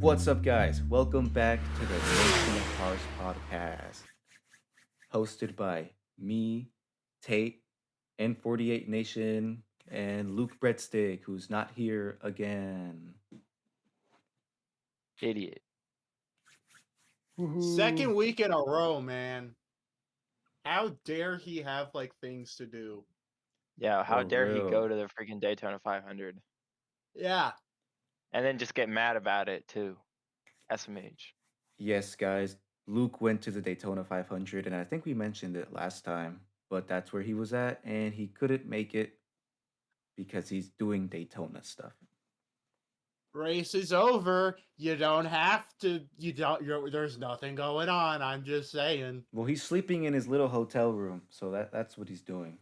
What's up, guys? Welcome back to the Racing Cars podcast, hosted by me, Tate, N48 Nation, and Luke Breadstick, who's not here again. Idiot. Woohoo! Second week in a row, man. How dare he have things to do? Yeah, how For dare he go real. to the freaking Daytona 500 Yeah. and then just get mad about it too. SMH. Yes, guys, Luke went to the Daytona 500, and I think we mentioned it last time, but that's where he was at, and he couldn't make it because he's doing Daytona stuff. Race is over. You don't have to. There's nothing going on. I'm just saying. Well, he's sleeping in his little hotel room, so that's what he's doing.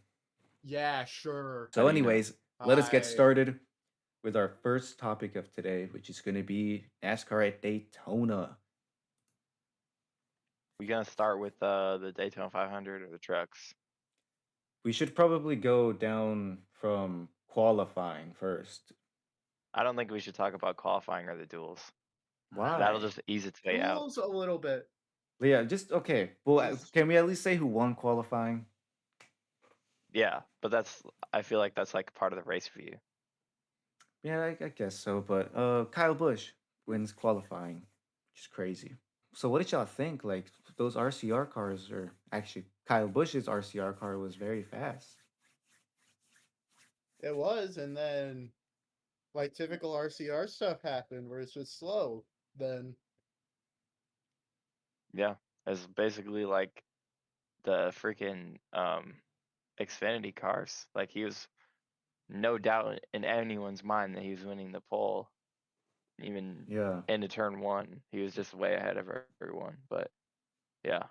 Yeah, sure. So, How do you know? anyways, let us get Hi. started with our first topic of today, which is going to be NASCAR at Daytona. We gonna start with the Daytona 500 or the trucks? We should probably go down from qualifying first. I don't think we should talk about qualifying or the duels. Why? That'll just ease its way out. Rules a little bit. Yeah, just okay. Well, Just- can we at least say who won qualifying? Yeah, but I feel like that's like part of the race for you. Yeah, I guess so. But Kyle Busch wins qualifying, which is crazy. So, what did y'all think? Like those RCR cars, or actually Kyle Busch's RCR car was very fast. It was, and then typical RCR stuff happened where it's just slow. Then Yeah, it's basically like the freaking Xfinity cars. Like he was no doubt in anyone's mind that he was winning the pole. Even Yeah. into turn one, he was just way ahead of everyone. But yeah,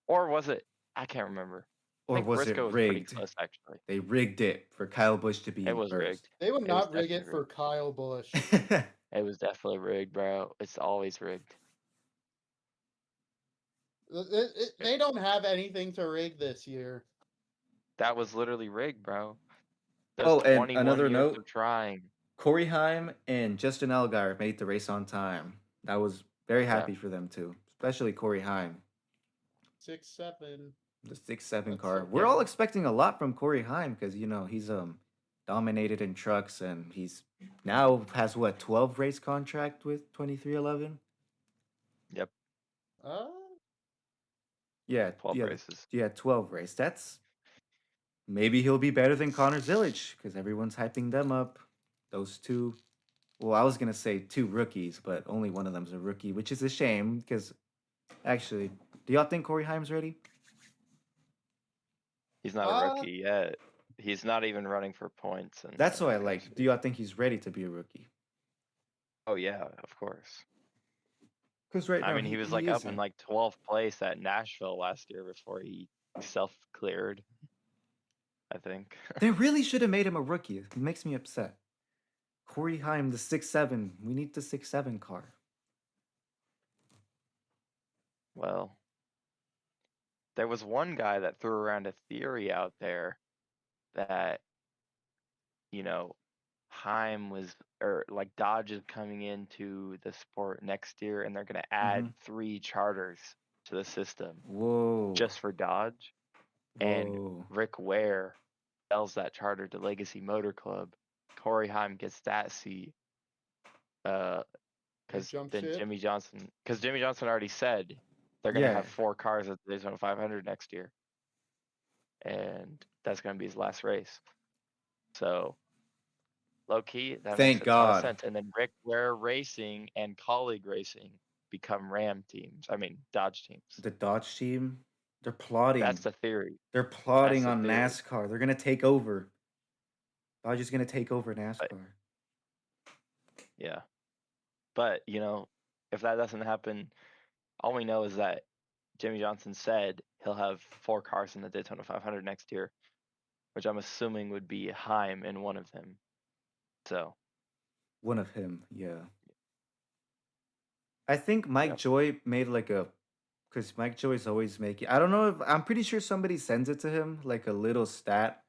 or was it? I can't remember. I Or think was it Briscoe was pretty rigged? close actually. They rigged it for Kyle Busch to be It in was first. rigged. they would It was not rig it definitely for rigged. Kyle Busch. It was definitely rigged, bro. It's always rigged. They don't have anything to rig this year. That was literally rigged, bro. There's Oh, and 21 another years note, of trying. Corey Heim and Justin Allgaier made the race on time. I was very Yeah. happy for them too, especially Corey Heim, 6-7. the 6-7 That's car. okay. We're all expecting a lot from Corey Heim because he's dominated in trucks, and he's now has what, 12 race contract with 2311. Yep. Yeah, 12 races. Yeah, 12 race. That's maybe he'll be better than Connor Zillich because everyone's hyping them up. Those two. Well, I was gonna say two rookies, but only one of them's a rookie, which is a shame because actually, do y'all think Corey Haim's ready? He's not a rookie yet. He's not even running for points. And That's what I like. Do y'all think he's ready to be a rookie? Oh yeah, of course. Because right now, I mean, he was like up in like 12th place at Nashville last year before he self-cleared, I think. They really should have made him a rookie. It makes me upset. Corey Haim, the 6-7. We need the 6-7 car. Well, there was one guy that threw around a theory out there that, you know, Heim was, or like Dodge is coming into the sport next year and they're going to add 3 charters to the system Whoa. just for Dodge. And Whoa. Rick Ware sells that charter to Legacy Motor Club. Corey Heim gets that seat. Because then Jimmy Johnson already said they're going to have 4 cars at the Daytona 500 next year. And that's going to be his last race. So, low key, that Thank makes a ton of God. sense. And then Rick Ware Racing and Colleague Racing become Ram teams. I mean, Dodge teams. The Dodge team, they're plotting. That's the theory. They're plotting That's on the theory. NASCAR. They're going to take over. Dodge is going to take over NASCAR. Yeah. But, you know, if that doesn't happen, all we know is that Jimmy Johnson said he'll have 4 cars in the Daytona 500 next year, which I'm assuming would be Heim in one of them. So. One of him, yeah. I think Mike Joy made like a, because Mike Joy's always making, I don't know if, I'm pretty sure somebody sends it to him, like a little stat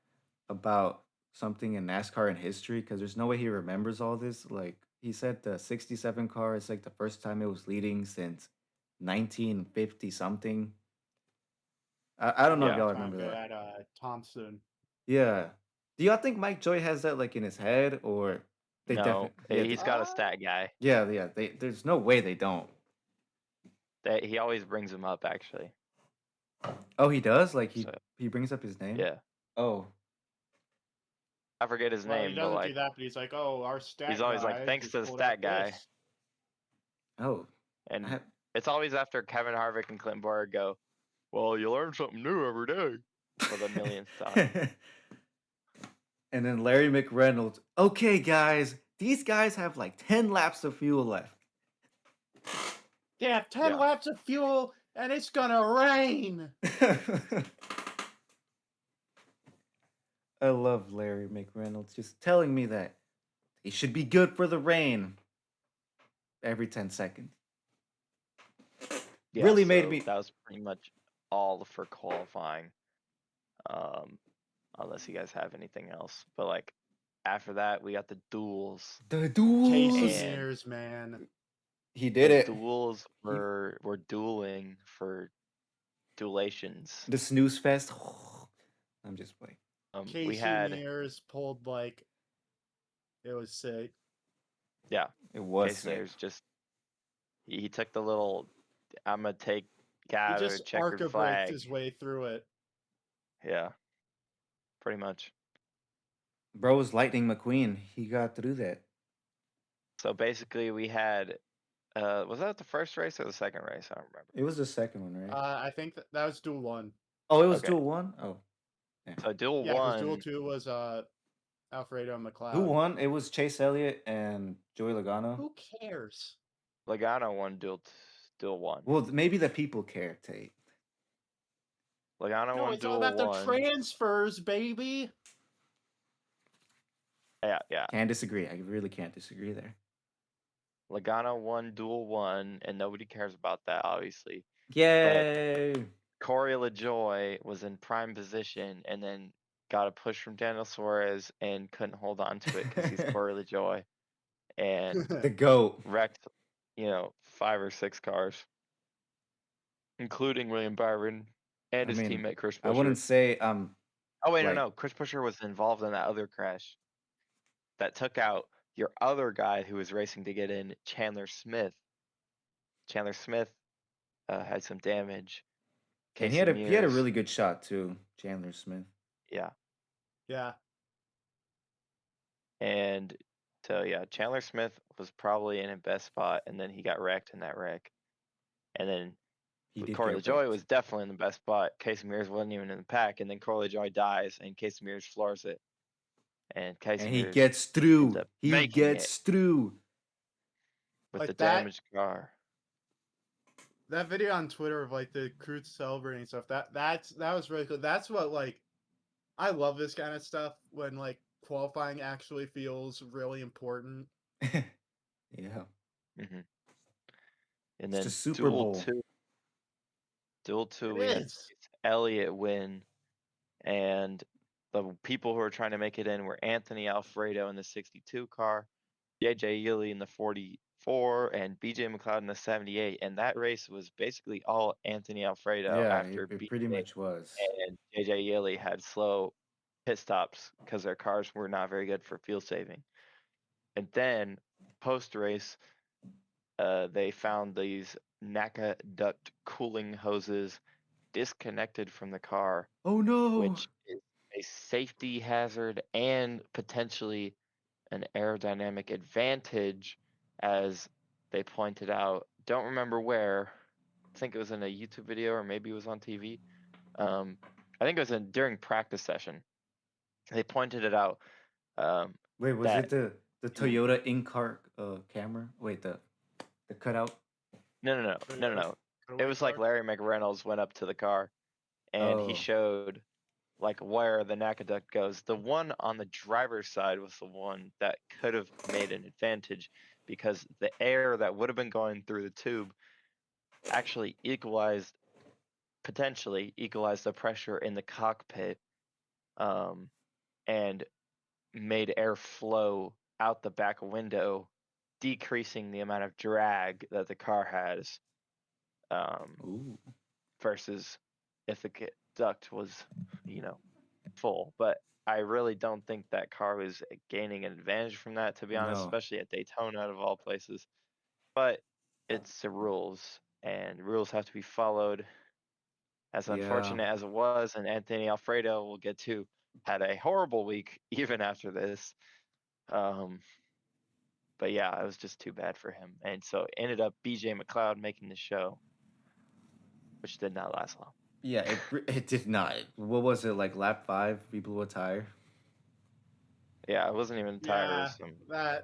about something in NASCAR in history, because there's no way he remembers all this. Like, he said the 67 car is like the first time it was leading since 1950 something. I don't know if Yeah. y'all Time remember they that. had Thompson. Yeah. Do y'all think Mike Joy has that like in his head, or they No, definitely? Yeah, he's got a stat guy. yeah. There's no way they don't. That he always brings him up actually. Oh, he does. Like So he brings up his name. yeah, Oh, I forget his Well, he name, but doesn't do like that, but he's like, "Oh, our he's stat always like, guy thanks just to the pulled out stat guy, this." oh. I and have, it's always after Kevin Harvick and Clint Boyer go, well, you learn something new every day for the millionth time. and then Larry McReynolds. Okay, guys, these guys have like 10 laps of fuel left. They have 10 Yeah. laps of fuel, and it's gonna rain. I love Larry McReynolds just telling me that he should be good for the rain every 10 seconds. Yeah, Really made so me. that was pretty much all for qualifying. Um, unless you guys have anything else. But like after that, we got the duels. The Casey duels. And Mears, man. He The did it. duels were dueling for duelations. The snooze fest. I'm just playing. We Casey had Mears pulled like it was sick. yeah, It was Case sick. Mears just he took the little I'm gonna take He gather just checkered arca braked flag. his way through it. Yeah, pretty much. Bro was Lightning McQueen. He got through that. So basically, we had was that the first race or the second race? I don't remember. It was the second one, right? I think that was duel 1. Oh, it was Okay. duel 1? Oh. So duel Yeah, because one. duel 2 was Alfredo McLeod. Who won? It was Chase Elliott and Joey Logano. Who cares? Logano won duel one. Well, maybe the people care, Tate. Logano No, won it's all duel about the one. transfers, baby. Yeah. Can't disagree. I really can't disagree there. Logano won duel one, and nobody cares about that, obviously. Yay! Corey LaJoy was in prime position and then got a push from Daniel Suarez and couldn't hold on to it because he's Corey LaJoy and The GOAT. wrecked, 5 or 6 cars, including William Byron and I his mean, teammate Chris Buescher. I wouldn't say Oh wait, like- no. Chris Buescher was involved in that other crash that took out your other guy who was racing to get in, Chandler Smith. Chandler Smith had some damage. and Casey he had a Mears, really good shot too, Chandler Smith. yeah. Yeah. And so yeah, Chandler Smith was probably in a best spot, and then he got wrecked in that wreck. And then He did Corey get LaJoy wrecked. was definitely in the best spot. Casey Mears wasn't even in the pack, and then Corey LaJoy dies, and Casey Mears floors it, and Casey And he Mears gets ends through. up He making gets it through. with Like the that- damaged car. That video on Twitter of like the crew celebrating stuff, that was really cool. That's what like I love this kind of stuff when like qualifying actually feels really important. Yeah. And It's then the Super duel Bowl. two, It we had is. Elliott win, and the people who were trying to make it in were Anthony Alfredo in the 62 car, JJ Yeley in the 44, and BJ McLeod in the 78. And that race was basically all Anthony Alfredo Yeah, after it BJ pretty much was. and JJ Yeley had slow pit stops because their cars were not very good for fuel saving. And then post race, they found these NACA duct cooling hoses disconnected from the car, Oh no! which is a safety hazard and potentially an aerodynamic advantage, as they pointed out. Don't remember where. I think it was in a YouTube video or maybe it was on TV. I think it was during practice session. They pointed it out. Wait, was that it the Toyota in-car camera? Wait, the cutout? No. It was like Larry McReynolds went up to the car and he Oh. showed like where the NACA duct goes. The one on the driver's side was the one that could have made an advantage because the air that would have been going through the tube actually potentially equalized the pressure in the cockpit, and made air flow out the back window decreasing the amount of drag that the car has, Ooh. versus if the duct was, you know, full. But I really don't think that car was gaining an advantage from that, to be honest, No. especially at Daytona out of all places. But it's the rules, and rules have to be followed. As Yeah. unfortunate as it was, and Anthony Alfredo, we'll get to, had a horrible week even after this. Um, but yeah, it was just too bad for him. And so it ended up BJ McLeod making the show, which did not last long. Yeah, it did not. What was it, like lap 5? We blew a tire? Yeah, it wasn't even tire. It was Yeah,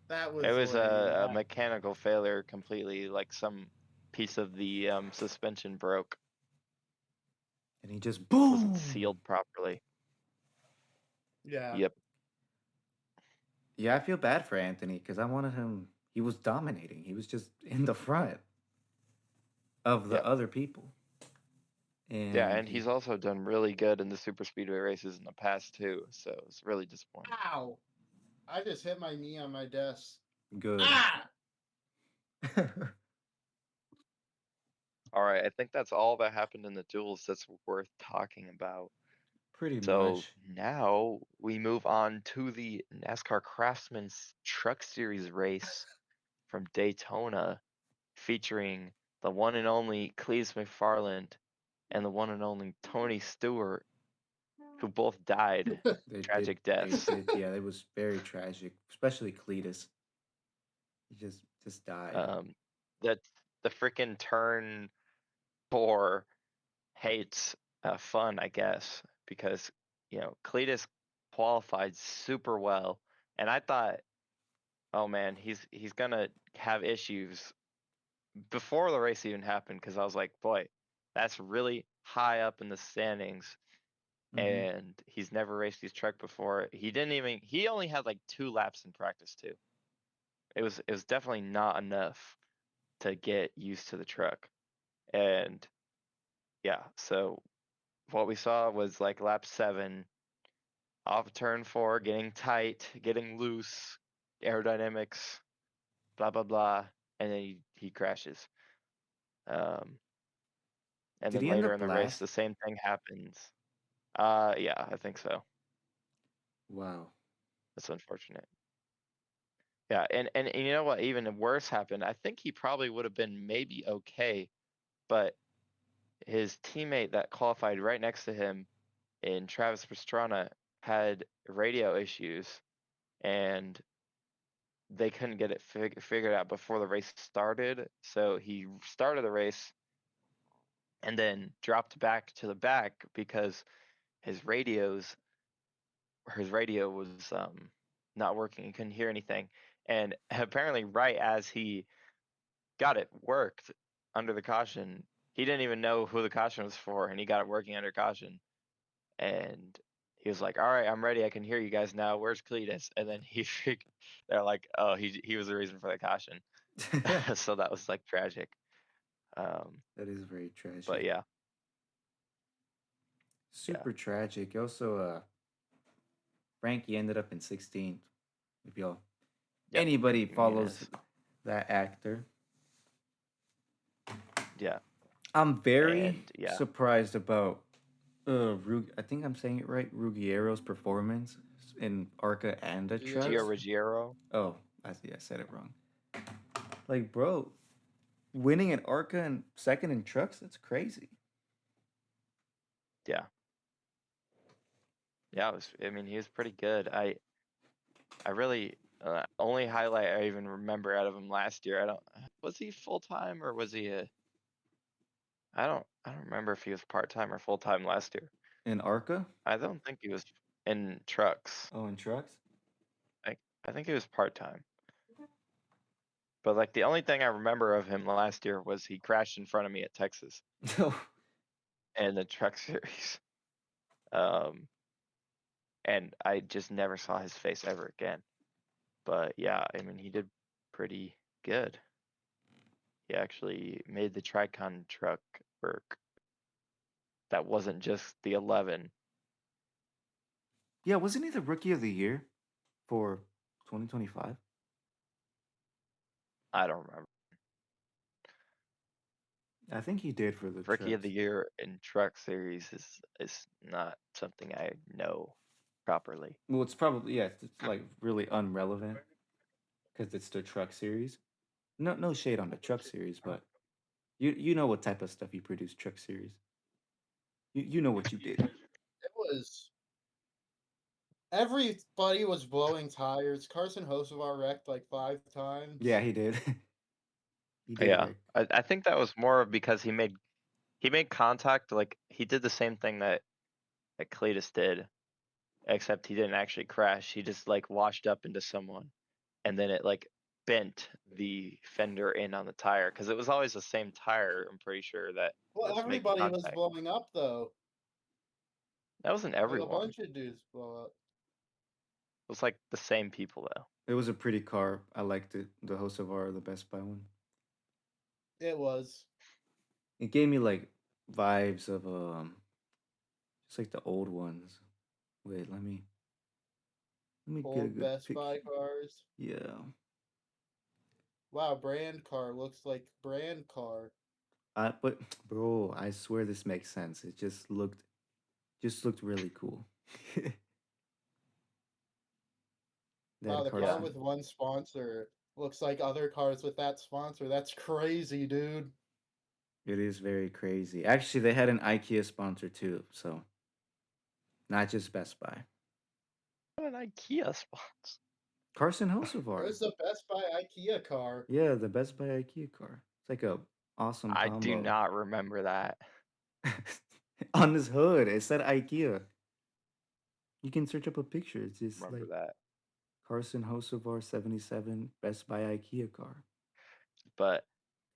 that it was was lame. a mechanical failure completely. Like some piece of the suspension broke, And he just wasn't boom. sealed properly. Yeah. Yep. Yeah, I feel bad for Anthony because I wanted him. He was dominating. He was just in the front of the Yep. other people. Yeah, And and he he's also done really good in the super speedway races in the past too. So it's really disappointing. Ow! I just hit my knee on my desk. good. Ah! All right, I think that's all that happened in the duels that's worth talking about. Pretty So much. now we move on to the NASCAR Craftsman's Truck Series race from Daytona, featuring the one and only Cleese McFarland and the one and only Tony Stewart, who both died They did. tragic They deaths. did. Yeah, it was very tragic, especially Cletus. He just died. That the freaking turn 4 hates fun, I guess, because Cletus qualified super well, and I thought, oh man, he's gonna have issues before the race even happened, because I was like, boy, that's really high up in the standings, Hmm. and he's never raced his truck before. He only had like 2 laps in practice too. It was definitely not enough to get used to the truck, and yeah, so what we saw was like lap 7, off turn 4, getting tight, getting loose, aerodynamics, blah blah blah, and then he crashes. Um, and Did then he end later up in the race, last? the same thing happens. Yeah, I think so. Wow. That's unfortunate. Yeah, and you know what? Even worse happened. I think he probably would have been maybe okay, but his teammate that qualified right next to him in Travis Pastrana had radio issues, and they couldn't get it figured out before the race started. So he started the race and then dropped back to the back because his radio was not working. He couldn't hear anything. And apparently, right as he got it worked under the caution, he didn't even know who the caution was for, and he got it working under caution. And he was like, "All right, I'm ready. I can hear you guys now. Where's Cletus?" And then they're like, "Oh, he was the reason for the caution." That So that was like tragic. is very But tragic. yeah, yeah, Super tragic. Also, Frankie ended up in 16th. If y'all yep. anybody follows Muniz, that actor, yeah, I'm very and yeah, surprised about I think I'm saying it right, Ruggiero's performance in Arca and the Yeah. Gio trucks. Ruggiero. Oh, I said it wrong. Like, bro, winning an Arca and second in trucks, that's crazy. Yeah, yeah. I mean, he was pretty good. I really only highlight I even remember out of him last year. I don't. Was he full time or was he a? I don't remember if he was part time or full time last year. In Arca? I don't think he was in trucks. Oh, in trucks? I think he was part time. But like the only thing I remember of him last year was he crashed in front of me at Texas No. in the truck series. Um, and I just never saw his face ever again. But yeah, I mean, he did pretty good. He actually made the Tricon truck work. That wasn't just the 11. Yeah, wasn't he the rookie of the year for 2025? I don't remember. I think he did for the Rookie of the trucks. Year in Truck Series is not something I know properly. Well, it's probably it's like really unrelevant because it's the truck series. No shade on the truck series, but you know what type of stuff you produce truck series. You know what you did. It was everybody was blowing tires. Carson Hocevar wrecked like 5 times. Yeah, he did. He did Yeah, wreck. I think that was more of because he made contact. Like he did the same thing that Cletus did, except he didn't actually crash. He just like washed up into someone, and then it like bent the fender in on the tire because it was always the same tire. I'm pretty sure that Well, was making everybody was contact. blowing up though. That wasn't Like a everyone. bunch of dudes blow up. It was like the same people though. It was a pretty car. I liked it. The Hocevar, the Best Buy one. It was. It gave me like vibes of just like the old ones. Wait, let me get a Old good Best Buy picture. cars. Yeah. Wow, brand car looks like brand car. But bro, I swear this makes sense. It just looked really cool. Wow, That the car Yeah, Carson. with one sponsor looks like other cars with that sponsor. That's crazy, dude. It is very crazy. Actually, they had an IKEA sponsor too, so not just Best Buy. what an IKEA sponsor. Carson It Hocevar. was the Best Buy IKEA car. Yeah, the Best Buy IKEA car. It's like a awesome I do combo. not remember that. On his hood, it said IKEA. You can search up a picture. It's just Remember like that. Carson Hocevar 77 Best Buy IKEA car. But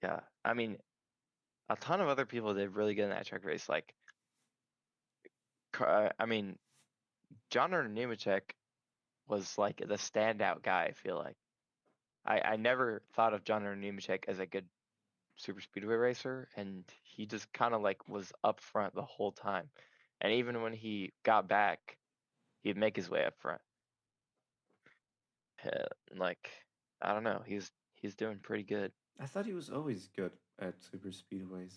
yeah, I mean, a ton of other people did really good in that truck race. Like, I mean, John Nemechek was like the standout guy. I feel like I never thought of John Nemechek as a good super speedway racer, and he just kind of like was up front the whole time. And even when he got back, he'd make his way up front. Like, I don't know, he's doing pretty good. I thought he was always good at super speedways.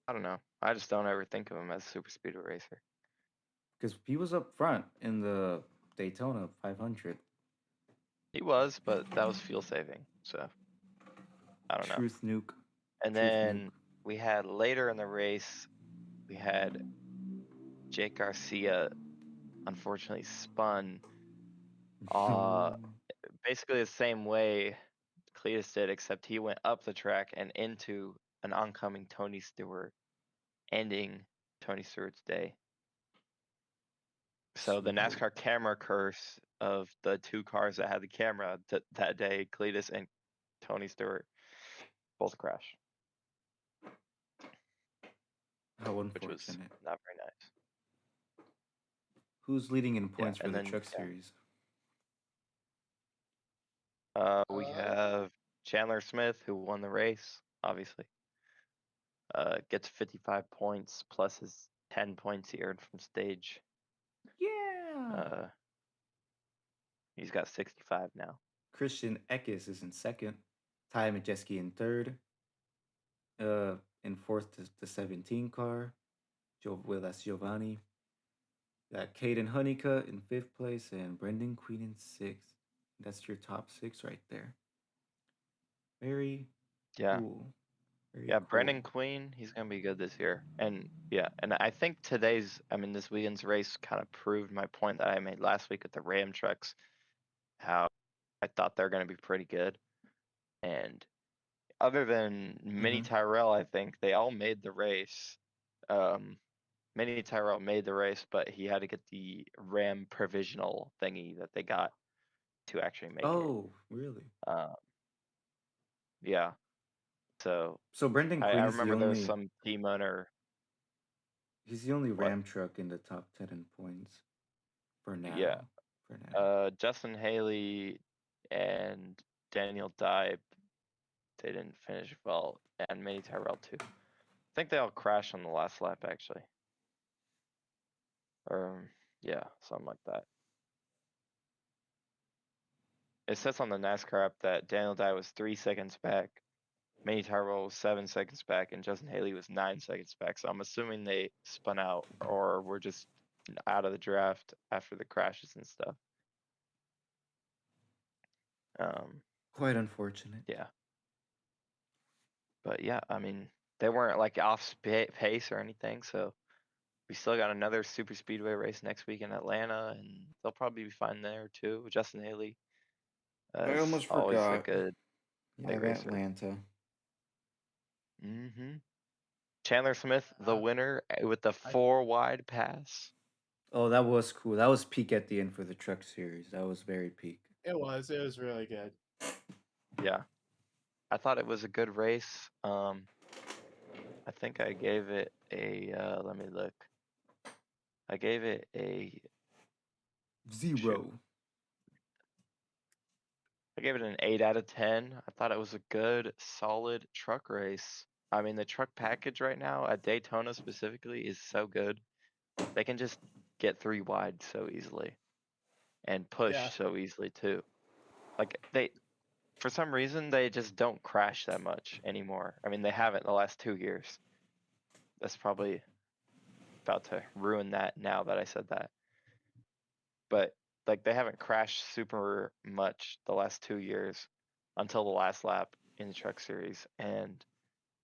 I don't know. I just don't ever think of him as a super speedway racer. Because he was up front in the Daytona 500. He was, but that was fuel saving, so I don't know. Truth nuke. And Truth nuke. then we had later in the race, we had Jake Garcia unfortunately spun basically the same way Cletus did, except he went up the track and into an oncoming Tony Stewart, ending Tony Stewart's day. So the Sweet. NASCAR camera curse of the two cars that had the camera that day, Cletus and Tony Stewart, both crashed, How which was unfortunate. not very nice. Who's leading in Yeah, points for and the then truck series? we Uh, have Chandler Smith, who won the race, obviously. Gets 55 points plus his 10 points he earned from stage. Yeah. Uh, he's got 65 now. Christian Eckes is in second. Ty Majeski in third. In fourth, the 17 car. That's Giovanni. Got Caden Honeycutt in fifth place and Brendan Queen in sixth. That's your top six right there. Very Yeah. cool. Very Yeah, cool. Brendan Queen, he's gonna be good this year. And yeah, and I think this weekend's race kind of proved my point that I made last week with the Ram trucks, how I thought they're gonna be pretty good. And other than Mini Mhm. Tyrell, I think they all made the race. Mini Tyrell made the race, but he had to get the Ram provisional thingy that they got to actually make it. Oh, really? Yeah. So So Brendan I Queen is the remember there was only some team owner. he's the only What? Ram truck in the top 10 in points for Yeah. now. For now. Justin Haley and Daniel Dibe, they didn't finish well, and Mini Tyrell too. I think they all crashed on the last lap actually. Or yeah, something like that. It says on the NASCAR app that Daniel Dye was 3 seconds back, Manny Tyrrell was 7 seconds back, and Justin Haley was 9 seconds back. So I'm assuming they spun out or were just out of the draft after the crashes and stuff. Quite unfortunate. Yeah. But yeah, I mean, they weren't like off pace or anything, so we still got another super speedway race next week in Atlanta, and they'll probably be fine there too. Justin Haley I is almost always a forgot. good Yeah, late racer. Atlanta. Chandler Smith, the winner with the 4 wide pass. Oh, that was cool. That was peak at the end for the truck series. That was very peak. It was really good. Yeah. I thought it was a good race. I think I gave it a let me look. I gave it a 0. I gave it an 8 out of 10. I thought it was a good, solid truck race. I mean, the truck package right now at Daytona specifically is so good. They can just get 3 wide so easily and push Yeah. so easily too. Like for some reason, they just don't crash that much anymore. I mean, they haven't the last 2 years. That's probably about to ruin that now that I said that. But like they haven't crashed super much the last 2 years until the last lap in the truck series, and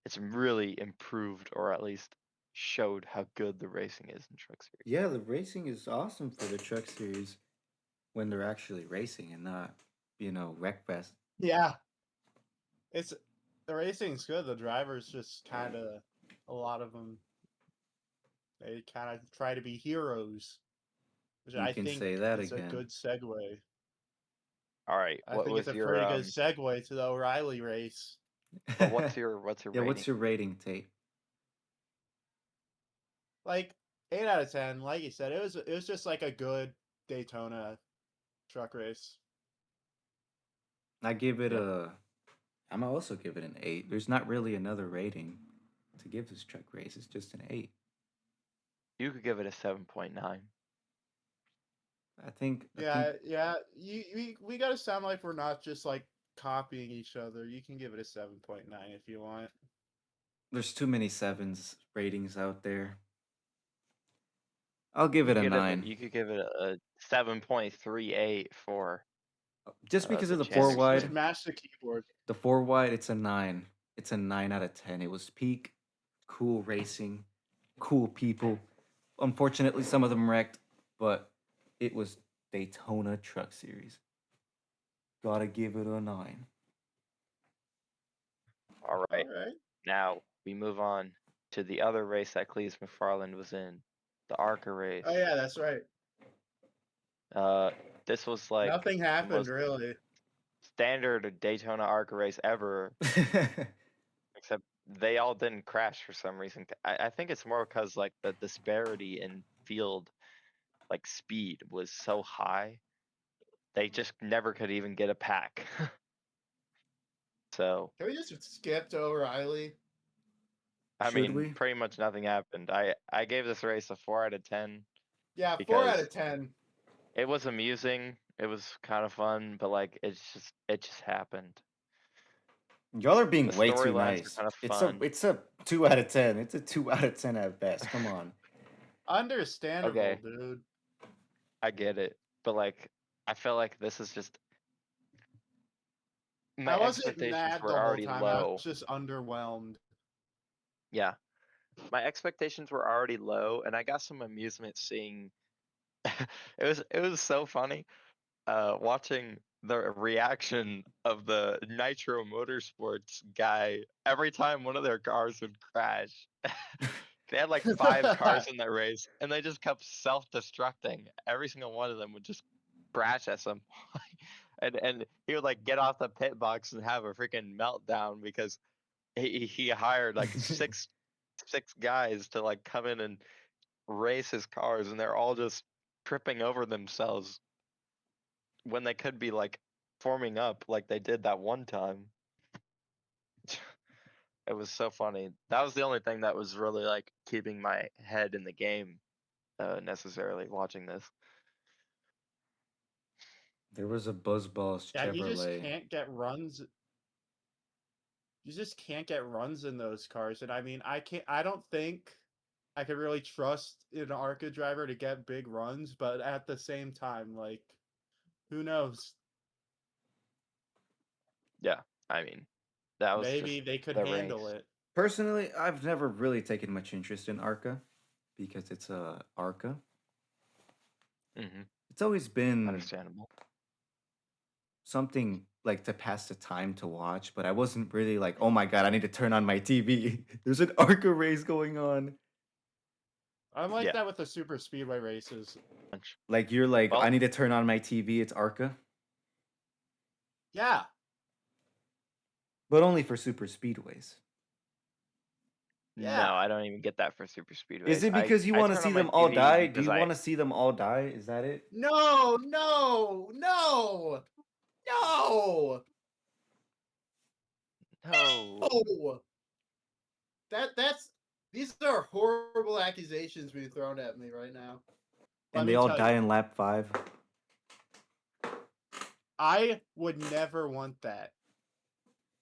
it's really improved or at least showed how good the racing is in truck series. Yeah, the racing is awesome for the truck series when they're actually racing and not, wreck fest. Yeah. It's the racing's good. The drivers just kind of, a lot of them, they kind of try to be heroes, which You I can think say that is a again. good segue. All right, I what think it's was a your pretty good segue to the O'Reilly race. but what's your Yeah, rating? what's your rating, Tate? Like 8 out of 10. Like you said, it was just like a good Daytona truck race. I give it Yep. I'm also give it an 8. There's not really another rating to give this truck race. It's just an 8. You could give it a 7.9. I think Yeah. We gotta sound like we're not just like copying each other. You can give it a 7.9 if you want. there's too many 7s ratings out there. I'll give You it a could 9. you could give it a 7.38 for Just because the of the 4 Chandler Just wide. Smith. mash the keyboard. The 4 wide, it's a 9. It's a 9 out of 10. It was peak, cool racing, cool people. Unfortunately, some of them wrecked, but it was Daytona Truck Series. Gotta give it a 9. All All right. right. Now we move on to the other race that Cleese McFarland was in, the ARCA race. Oh yeah, that's right. This was like Nothing the happened most really. standard Daytona ARCA race ever, except they all didn't crash for some reason. I think it's more because like the disparity in field like speed was so high, they just never could even get a pack. So Can we just skip to O'Reilly? I Should mean, we? pretty much nothing happened. I gave this race a 4 out of 10 Yeah, 4 out because of 10. it was amusing. It was kind of fun, but like it just happened. Y'all are The being way too storylines are nice. kind of It's a fun. it's a 2 out of 10. It's a 2 out of 10 at best. Come on. Understandable, Okay, dude. I get it, but like I feel like this is just I my wasn't expectations mad were the whole already time. I was low. just underwhelmed. Yeah, my expectations were already low, and I got some amusement seeing. It was so funny watching the reaction of the Nitro Motorsports guy every time one of their cars would crash. They had like 5 cars in that race, and they just kept self-destructing. Every single one of them would just crash at some point. And he would like get off the pit box and have a freaking meltdown because he hired like six guys to like come in and race his cars, and they're all just tripping over themselves when they could be like forming up like they did that one time. It was so funny. That was the only thing that was really like keeping my head in the game necessarily watching this. There was a Buzzballs Yeah, you just Chevrolet. can't get runs. You just can't get runs in those cars, and I mean, I don't think I could really trust an ARCA driver to get big runs, but at the same time, like, who knows? Yeah, I mean, that was Maybe just they could the handle race. it. Personally, I've never really taken much interest in ARCA because it's a ARCA. Mm-hmm. It's always been Understandable. something like to pass the time to watch, but I wasn't really like, oh my god, I need to turn on my TV. There's an ARCA race going on. I'm like Yeah. that with the super speedway races. Like you're like, Well, I need to turn on my TV. It's ARCA, Yeah, but only for super speedways. yeah. no, I don't even get that for super Is speedways. it because you I want to turn see on my them all TV die? Do because you want to see them all die? Is that it? No, no, no, no, no. no. That's these are horrible accusations being thrown at me right now. Let And they me all tell die you, in lap 5. I would never want that.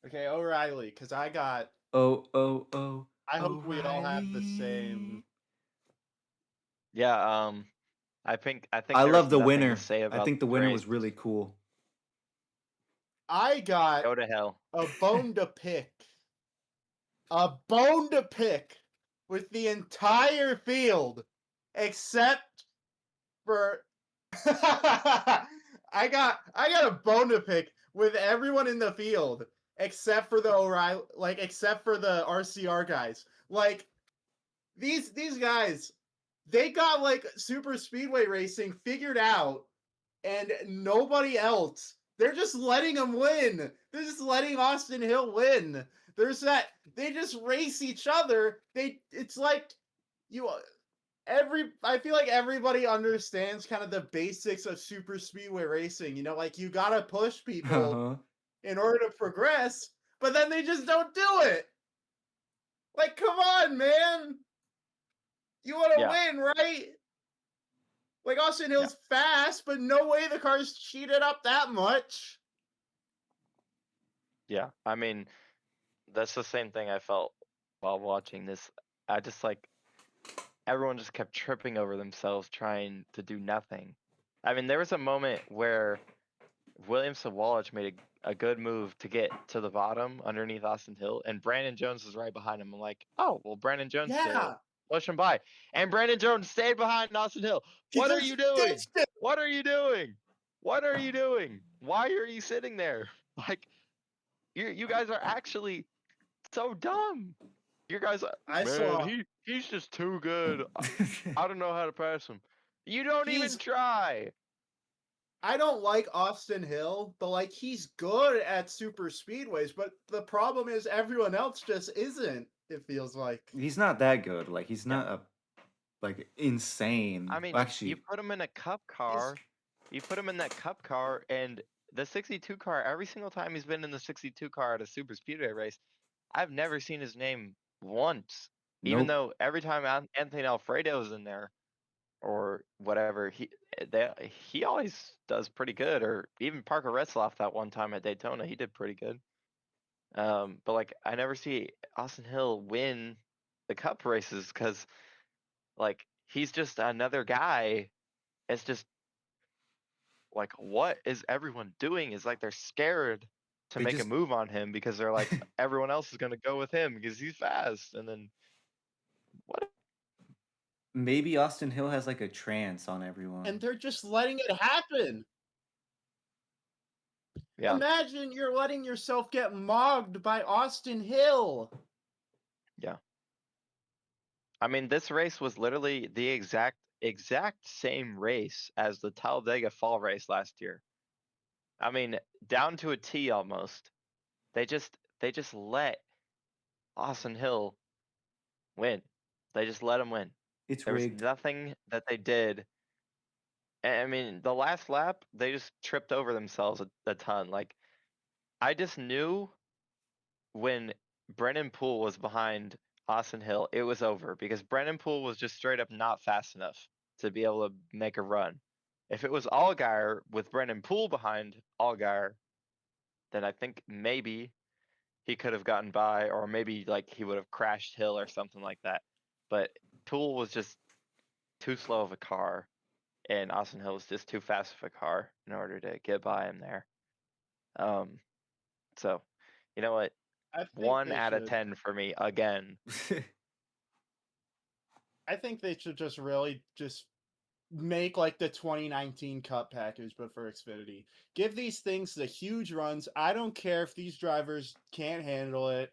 Okay, O'Reilly, because I got. Oh, I hope we all have the same. Yeah, I think I there was love the nothing to winner. say I about think the this winner race. was really cool. I got Go to hell. a bone to pick. A bone to pick with the entire field, except for. I got a bone to pick with everyone in the field except for the O'Reilly, like except for the RCR guys. Like these guys, they got like super speedway racing figured out, and nobody else. They're just letting them win. They're just letting Austin Hill win. There's that. They just race each other. It's like you. I feel like everybody understands kind of the basics of super speedway racing. You know, like you gotta push people Uh-huh. in order to progress, but then they just don't do it. Like, come on, man. You want to Yeah, win, right? Like Austin yeah, Hill's fast, but no way the car's cheated up that much. yeah. I mean, that's the same thing I felt while watching this. I just like everyone just kept tripping over themselves trying to do nothing. I mean, there was a moment where Williams Sawallich made a good move to get to the bottom underneath Austin Hill, and Brandon Jones was right behind him. I'm like, oh, well, Brandon Jones Yeah, to push him by. And Brandon Jones stayed behind Austin Hill. he What are just you doing? ditched it. What are you doing? What are you doing? Why are you sitting there? Like, you guys are actually so dumb. You guys are, I man, saw he's just too good. I don't know how to pass him. You don't even he's. try. I don't like Austin Hill, but like he's good at super speedways. But the problem is everyone else just isn't. It feels like. He's not that good. Like he's Yeah. not a like insane. I mean, you Actually, put him in a cup He's car, you put him in that cup car, and the 62 car, every single time he's been in the 62 car at a super speedway race, I've never seen his name once. Even nope. though every time Anthony Alfredo's in there or whatever, he always does pretty good. Or even Parker Retzlaff that one time at Daytona, he did pretty good. But like I never see Austin Hill win the cup races because like he's just another guy. It's just like what is everyone doing is like they're scared to They make a just move on him because they're like everyone else is going to go with him because he's fast and then what. maybe Austin Hill has like a trance on everyone. and they're just letting it happen. Yeah, Imagine you're letting yourself get mogged by Austin Hill. yeah, I mean this race was literally the exact same race as the Talladega Fall race last year. I mean down to a T almost. They just let Austin Hill win. They just let him win. It's There was rigged. nothing that they did. I mean, the last lap, they just tripped over themselves a ton. Like, I just knew when Brennan Poole was behind Austin Hill, it was over because Brennan Poole was just straight up not fast enough to be able to make a run. If it was Allgaier with Brendan Poole behind Allgaier, then I think maybe he could have gotten by, or maybe like he would have crashed Hill or something like that. But Poole was just too slow of a car, and Austin Hill was just too fast of a car in order to get by him there. So you know what? I think 1 they out of should. 10 for me again. I think they should just really just make like the 2019 Cup package, but for Xfinity. Give these things the huge runs. I don't care if these drivers can't handle it.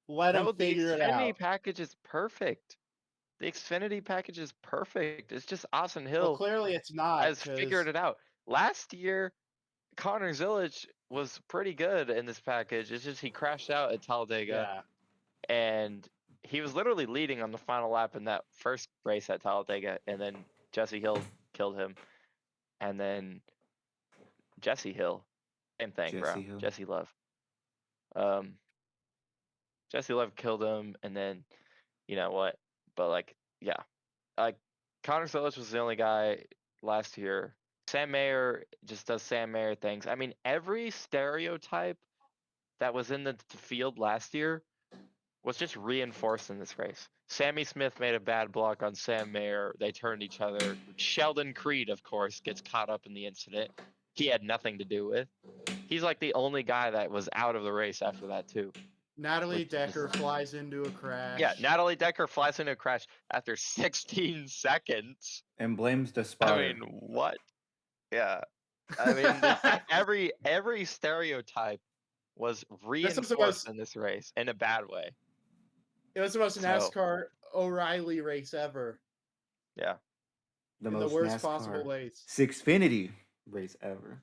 Let them No, the figure it Xfinity out. package is perfect. The Xfinity package is perfect. It's just Austin Well, Hill clearly it's not has figured because it out. Last year, Connor Zilic was pretty good in this package. It's just he crashed out at Talladega, yeah, and he was literally leading on the final lap in that first race at Talladega, and then Jesse Hill killed him, and then Jesse Hill, same thing, Jesse bro. Hill. Jesse Love. Um, Jesse Love killed him, and then you know what? But like, yeah, like Connor Zilic was the only guy last year. Sam Mayer just does Sam Mayer things. I mean, every stereotype that was in the field last year was just reinforced in this race. Sammy Smith made a bad block on Sam Mayer. They turned each other. Sheldon Creed, of course, gets caught up in the incident. He had nothing to do with. He's like the only guy that was out of the race after that too. Natalie Which Decker is, flies into a crash. yeah, Natalie Decker flies into a crash after 16 seconds. And blames the I spotter. mean, what? Yeah. I mean, it's like every stereotype was This was the reinforced most. in this race in a bad way. It was the most So NASCAR O'Reilly race ever yeah, The in the most worst possible NASCAR ways. Sixfinity race ever.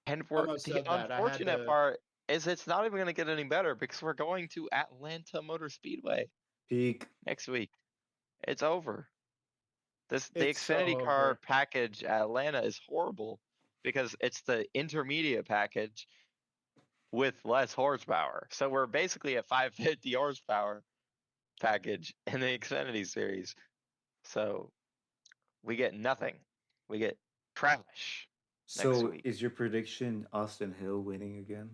and Almost the said that. I had unfortunate to. part is it's not even going to get any better because we're going to Atlanta Motor Speedway Peak. next week. It's over. The It's so Xfinity car over. package at Atlanta is horrible because it's the intermediate package with less horsepower. So we're basically at 550 horsepower package in the Xfinity series. So we get nothing. We get trash next So week. is your prediction Austin Hill winning again?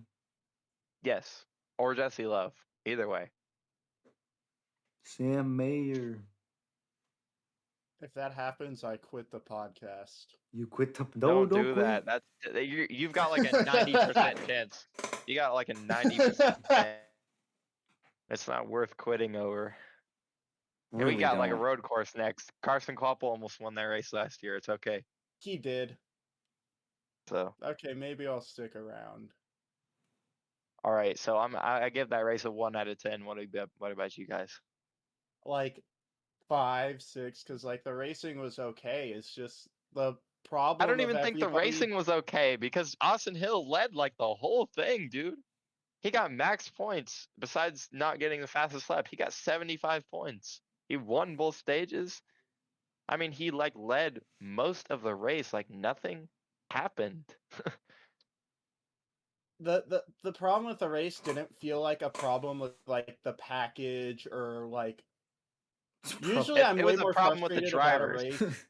Yes. Or Jesse Love. Either way. Sam Mayer. If that happens, I quit the podcast. You quit the Don't don't do quit. that. You've got like a 90% chance. You got like a 90% chance. It's not worth quitting over. And we Really got like a don't. road course next. Carson Kvapil almost won that race last year. It's okay. He did. So Okay, maybe I'll stick around. all right. So I give that race a 1 out of 10. What about you guys? Like 5, 6, because like the racing was okay. It's just the I problem don't of even think the everybody. racing was okay because Austin Hill led like the whole thing, dude. He got max points besides not getting the fastest lap. He got 75 points. He won both stages. I mean, he like led most of the race. Like nothing happened. The problem with the race didn't feel like a problem with like the package or like. Usually, I'm It way was a more problem with the frustrated about a drivers. race.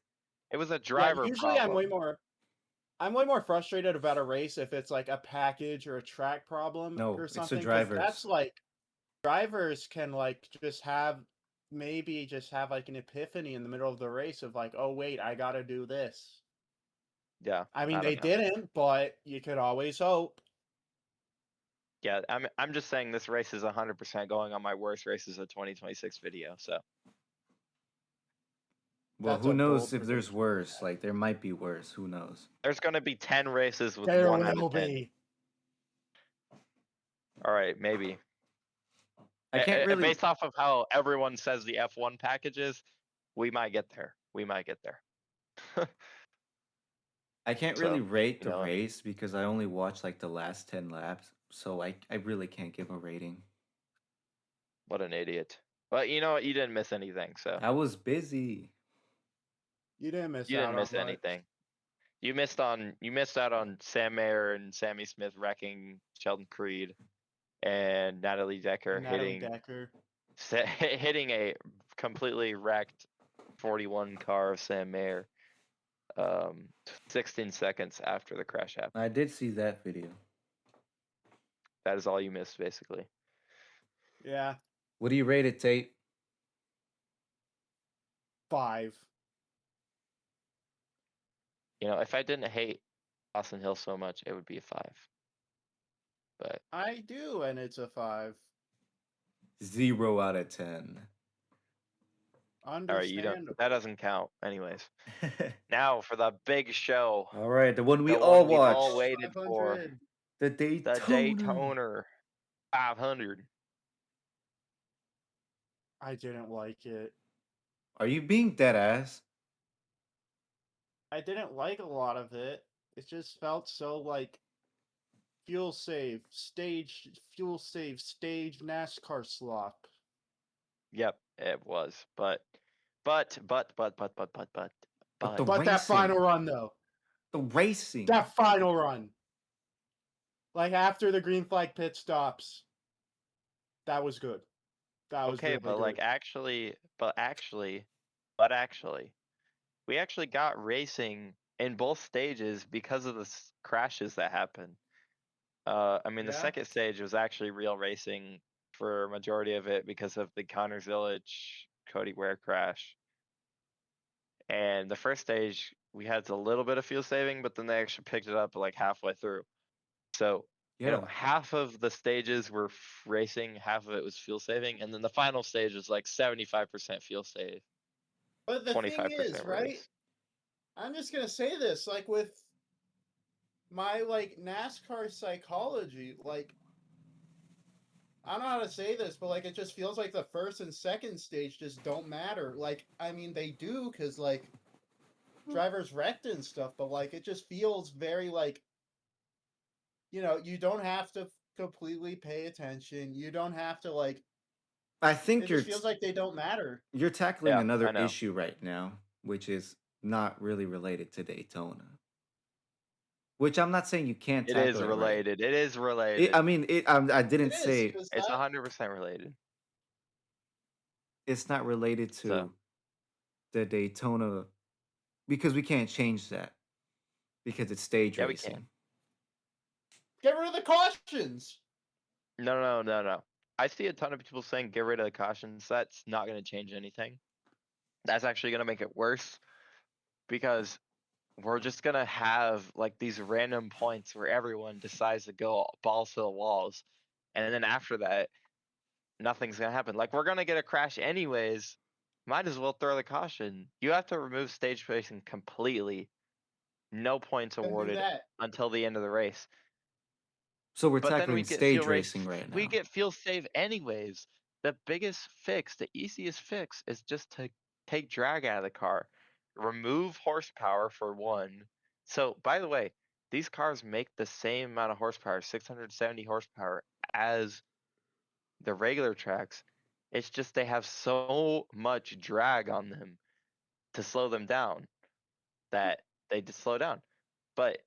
It was a Yeah, driver usually I'm way problem. more. I'm way more frustrated about a race if it's like a package or a track problem No, or it's the something, because that's drivers. like drivers can like just have maybe just have like an epiphany in the middle of the race of like, oh wait, I gotta do this. Yeah, I mean, I they don't know. didn't, but you could always hope. Yeah, I'm just saying this race is 100% going on my worst races of 2026 video. So Well, That's who a knows bold if there's prediction. worse? Like there might be worse. Who knows? there's gonna be 10 races with There 1 out of will 10. be. All right, maybe. I can't really. Based off of how everyone says the F1 package is, we might get there. We might get there. I can't really So, rate you the know, race because I only watched like the last 10 laps, so I really can't give a rating. what an idiot. But you know what? You didn't miss anything. So I was busy. You didn't miss you didn't out on miss much. anything. You missed out on Sam Mayer and Sammy Smith wrecking Sheldon Creed and Natalie Decker And Natalie Decker. hitting a completely wrecked 41 car of Sam Mayer. um, 16 seconds after the crash happened. I did see that video. That is all you missed, basically. Yeah, What do you rate it, Tate? 5. You know, if I didn't hate Austin Hill so much, it would be a 5. But I do, and it's a 5. 0 out of 10. all right, you don't. Understandable. That doesn't count, anyways. Now for the big show, All right, the one we the all one we've all watched. waited for, 500. The the Daytona. Daytona 500. I didn't like it. Are you being dead ass? I didn't like a lot of it. It just felt so like fuel save stage NASCAR slop. Yep, it was. But But the But that racing. final run though, The racing. that final run, like after the green flag pit stops, that was good. That was okay, really but good. like actually, we actually got racing in both stages because of the crashes that happened. I mean, the Yeah. second stage was actually real racing for a majority of it because of the Connors Village Cody Ware crash. And the first stage, we had a little bit of fuel saving, but then they actually picked it up like halfway through. So, you know, Yeah. half of the stages were racing, half of it was fuel saving, and then the final stage was like 75% fuel save, But the thing 25% is, right? race. I'm just gonna say this, like with my like NASCAR psychology, like I don't know how to say this, but like it just feels like the first and second stage just don't matter. Like I mean they do because like drivers wrecked and stuff, but like it just feels very like you don't have to completely pay attention. You don't have to like I it think just feels like they don't matter. you're tackling Yeah, another I know. issue right now, which is not really related to Daytona. Which I'm not saying you can't It tackle is it right. related. It is related. I mean, I It didn't is say because It's that 100% related. it's not related So, to the Daytona because we can't change that because it's stage yeah, we racing. can. get rid of the cautions. No. I see a ton of people saying get rid of the cautions. That's not going to change anything. That's actually going to make it worse because we're just going to have like these random points where everyone decides to go balls to the walls. And then after that, nothing's going to happen. Like we're going to get a crash anyways. Might as well throw the caution. You have to remove stage racing completely. No points And do awarded that. until the end of the race. So we're But then tackling we get stage fuel race. racing right We now. get fuel save anyways. The biggest fix, the easiest fix, is just to take drag out of the car, remove horsepower for one. So, by the way, these cars make the same amount of horsepower, 670 horsepower, as the regular tracks. It's just they have so much drag on them to slow them down that they just slow down. But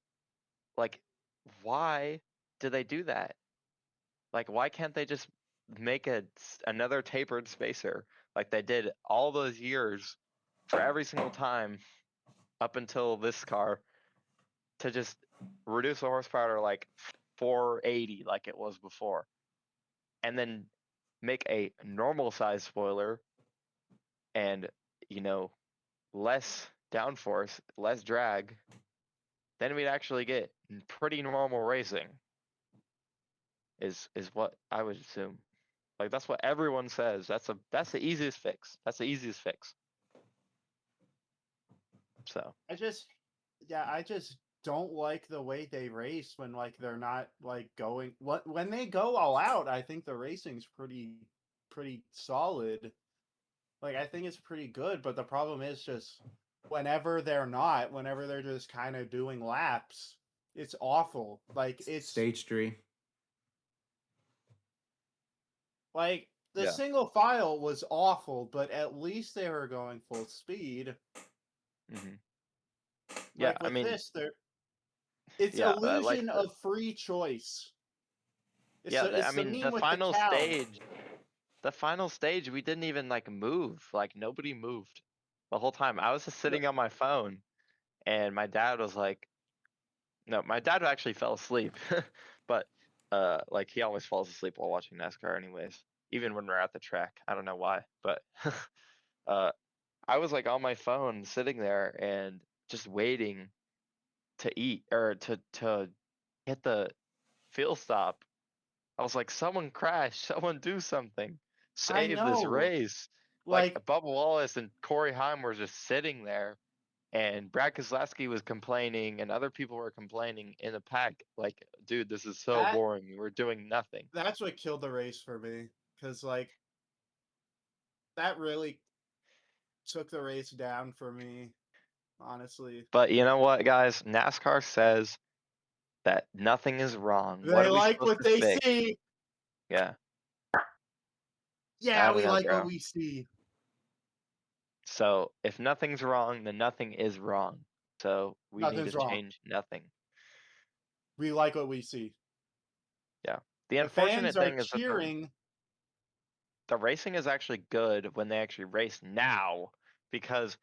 like, why do they do that? Like, why can't they just make another tapered spacer like they did all those years for every single time up until this car to just reduce the horsepower to like 480 like it was before, and then make a normal size spoiler and you know less downforce, less drag, then we'd actually get pretty normal racing. Is what I would assume. Like that's what everyone says. That's the easiest fix. That's the easiest fix. So I just don't like the way they race when like they're not like going when they go all out. I think the racing's pretty solid. Like I think it's pretty good, but the problem is just whenever they're just kind of doing laps, it's awful. Like it's Stage 3. like the yeah, single file was awful, but at least they were going full speed. hmm yeah. Like I with mean, it's yeah. Like illusion of free choice. yeah. I It's the mean, meme with the cow. the final stage, we didn't even like move. Like nobody moved the whole time. I was just sitting on my phone, And my dad was like, no, my dad actually fell asleep, but like he always falls asleep while watching NASCAR, anyways. Even when we're at the track, I don't know why, but uh, I was like on my phone sitting there and just waiting to eat or to hit the fuel stop. I was like, someone crash, someone do something, I save this know. race. Like Like Bubba Wallace and Corey Heim were just sitting there, and Brad Keselowski was complaining, and other people were complaining in the pack. Like, dude, this is so that boring. We're doing nothing. that's what killed the race for me. Cause like that really took the race down for me, honestly. But you know what, guys? NASCAR says that nothing is wrong. What They are we like supposed what to they fix? see. Yeah, I Yeah, don't we know, like what bro. we see. So if nothing's wrong, then nothing is wrong. So we need to Nothing's wrong. change nothing. We like what we see. Yeah. The The fans unfortunate are thing is that cheering. the racing is actually good when they actually race now, because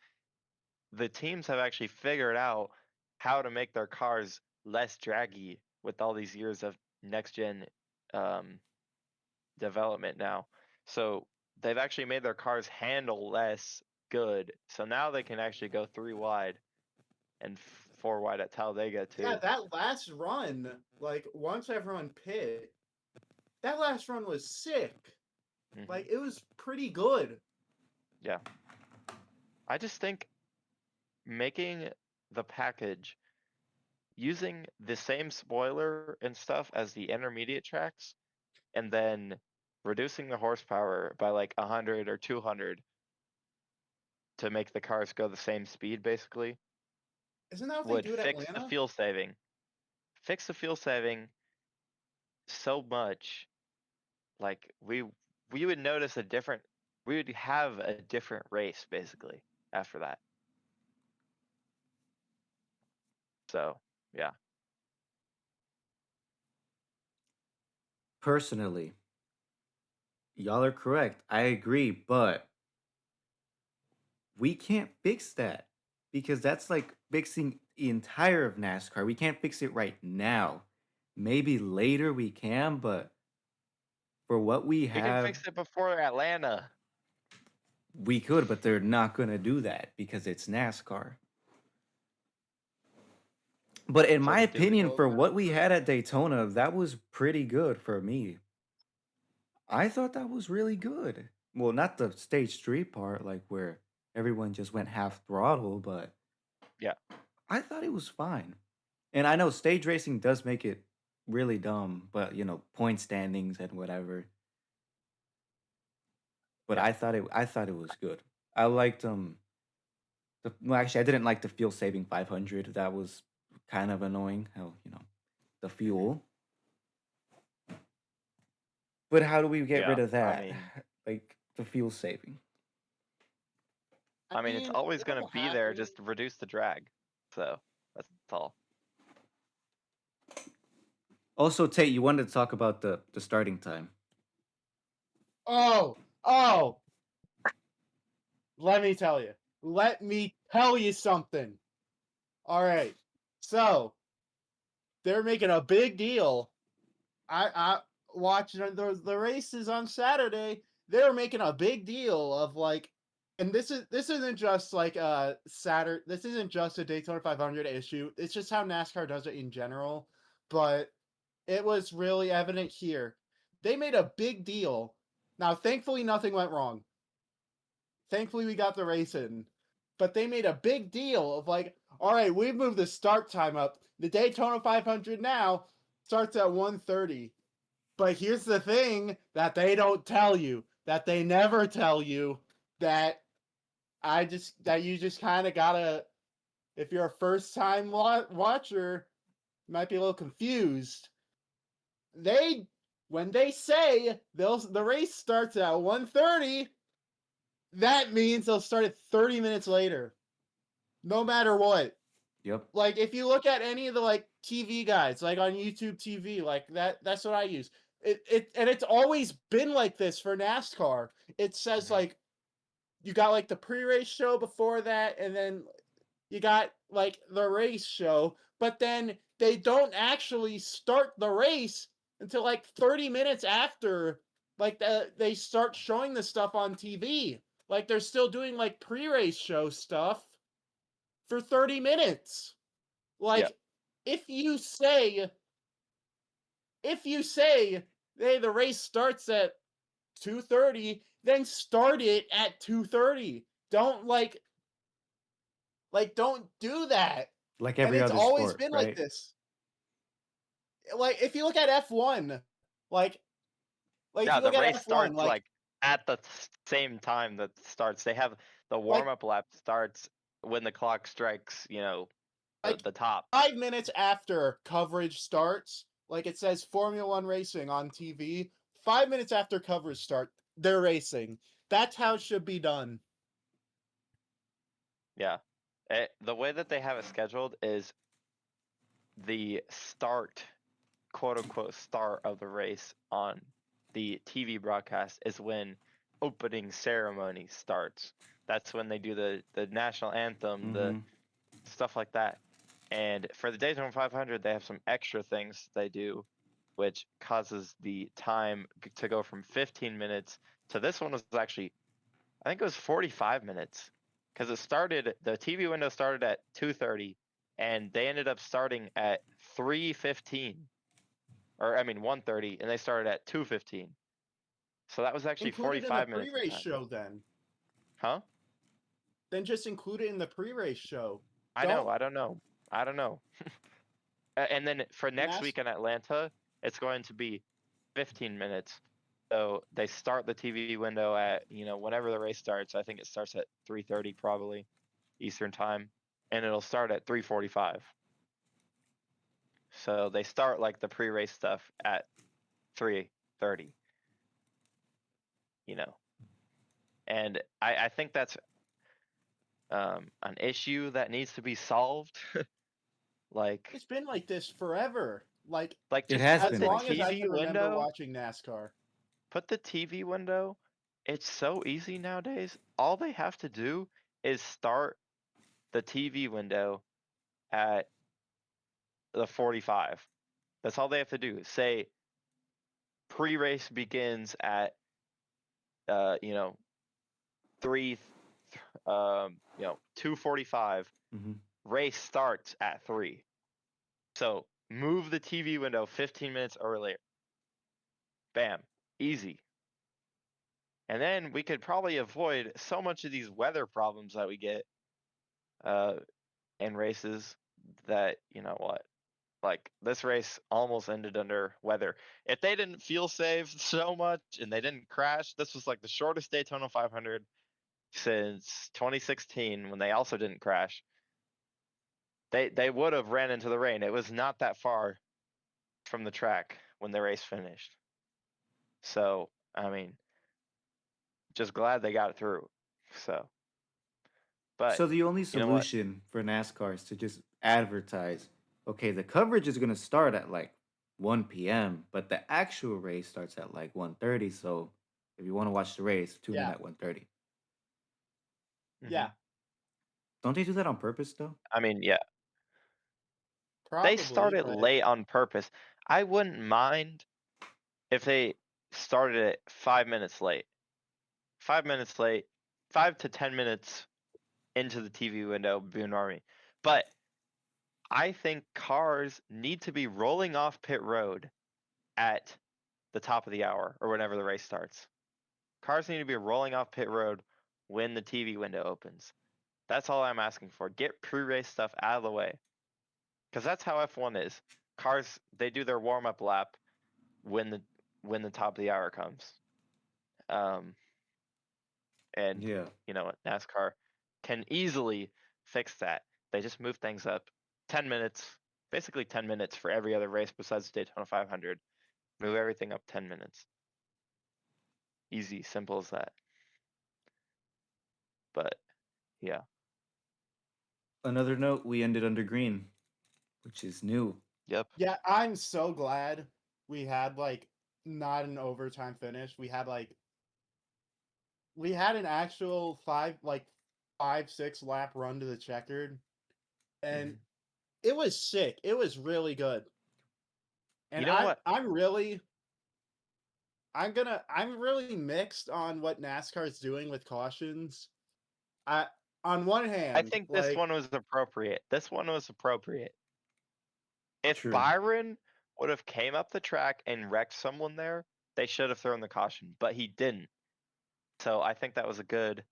the teams have actually figured out how to make their cars less draggy with all these years of next gen um, development now. So they've actually made their cars handle less good. So now they can actually go 3 wide and 4 wide at Talladega Yeah, too. that last run, like once everyone pit, that last run was sick. Hmm. Like it was pretty good. Yeah. I just think making the package using the same spoiler and stuff as the intermediate tracks, and then reducing the horsepower by like 100 or 200 to make the cars go the same speed basically Isn't that what they would do at fix the Atlanta? fuel saving. Fix the fuel saving so much, like we would notice a different, we would have a different race basically after that. So, yeah. Personally, y'all are correct. I agree, but we can't fix that because that's like fixing the entire of NASCAR. We can't fix it right now. Maybe later we can, but for what we We can have, fix it before Atlanta. we could, but they're not going to do that because it's NASCAR. But in So my do we? opinion, Well, for that's what we true. had at Daytona, that was pretty good for me. I thought that was really good. Well, not the stage three part, like where everyone just went half throttle, but Yeah. I thought it was fine. And I know stage racing does make it really dumb, but point standings and whatever. But Yeah. I thought it was good. I liked well, actually I didn't like the fuel saving 500. That was kind of annoying. How, the Hmm. fuel. But how do we get rid Yeah. of I that? mean, Like the fuel saving. I it's mean, always gonna it'll be there, happen. just to reduce the drag. So that's all. Also, Tate, you wanted to talk about the starting time. Oh, let me tell you. Let me tell you something. All right. So they're making a big deal. I watched the races on Saturday. They were making a big deal of like, and this isn't just like a Saturday. This isn't just a Daytona 500 issue. It's just how NASCAR does it in general. But it was really evident here. They made a big deal. Now, thankfully, nothing went wrong. Thankfully, we got the race in. But they made a big deal of like, all right, we've moved the start time up. The Daytona 500 now starts at 1:30. But here's the thing that they don't tell you, that they never tell you, that that you just kind of gotta, if you're a first time watcher, you might be a little confused. They, when they say the race starts at 1:30, that means they'll start it 30 minutes later, no matter what. Yep. Like if you look at any of the like TV guides, like on YouTube TV, like that's what I use. And it's always been like this for NASCAR. It says Hmm. like you got like the pre-race show before that, and then you got like the race show, but then they don't actually start the race until like 30 minutes after like they start showing the stuff on TV. Like they're still doing like pre-race show stuff for 30 minutes. Yeah. Like if you say hey, the race starts at 2:30, then start it at 2:30. Don't don't do that. Like And every it's other always sport, been like right? this. Like if you look at F1, like if Yeah, you the look at race F1, starts like like at the same time that starts. They have the like warm-up lap starts when the clock strikes, like the top. 5 minutes after coverage starts, like it says Formula One racing on TV. 5 minutes after coverage start, they're racing. That's how it should be done. Yeah. The way that they have it scheduled is the start, quote unquote, start of the race on the TV broadcast is when opening ceremony starts. That's when they do the national anthem, the Mm-hmm. stuff like that. And for the Daytona 500, they have some extra things they do, which causes the time to go from 15 minutes to this one was actually, I think it was 45 minutes, because the TV window started at 2:30, and they ended up starting at 3:15, or I mean 1:30, and they started at 2:15. So that was actually Include it in the 45 minutes of pre-race time. show then. Huh? Then just include it in the pre-race show. I know. Don't I don't know. I don't know. And then for next NAS week in Atlanta, it's going to be 15 minutes. So they start the TV window at, whenever the race starts. I think it starts at 3:30 probably Eastern time, and it'll start at 3:45. So they start like the pre-race stuff at 3:30, you know. And I think that's an issue that needs to be solved. like it's been like this forever. like It just has put As been the like long as this. I TV can remember window watching NASCAR. put the TV window. It's so easy nowadays. All they have to do is start the TV window at the 45. That's all they have to do. Say pre-race begins at 3 2:45. Mm-hmm. Race starts at 3. So move the TV window 15 minutes earlier. Bam. Easy. And then we could probably avoid so much of these weather problems that we get uh in races that, you know what? Like this race almost ended under weather. If they didn't feel safe so much and they didn't crash, this was like the shortest Daytona 500 since 2016 when they also didn't crash. They would have ran into the rain. It was not that far from the track when the race finished. So, I mean, just glad they got it through. So, but So the only you know what? solution for NASCAR is to just advertise. Okay, the coverage is gonna start at like 1 p.m., but the actual race starts at like 1:30. So if you want to watch the race, tune in Yeah, at 1:30. Hmm. yeah, Don't they do that on purpose though? I mean, yeah, they probably, started but late on purpose. I wouldn't mind if they started it 5 minutes late. 5 minutes late, 5 to 10 minutes into the TV window, Boone Army. But I think cars need to be rolling off pit road at the top of the hour or whenever the race starts. Cars need to be rolling off pit road when the TV window opens. That's all I'm asking for. Get pre-race stuff out of the way. Because that's how F1 is. Cars, they do their warm-up lap when the top of the hour comes. Um, and Yeah. you know what, NASCAR can easily fix that. They just move things up 10 minutes, basically 10 minutes for every other race besides Daytona 500. Move everything up 10 minutes. Easy, simple as that. But yeah, Another note: we ended under green, which is new. yep. yeah, I'm so glad we had not an overtime finish. We had an actual 5 6 lap run to the checkered. and it was sick. It was really good. And You know what? I'm really mixed on what NASCAR is doing with cautions. I on one I hand, think this like one was appropriate. This one was appropriate. If True. Byron would have came up the track and wrecked someone there, they should have thrown the caution, but he didn't. So I think that was a good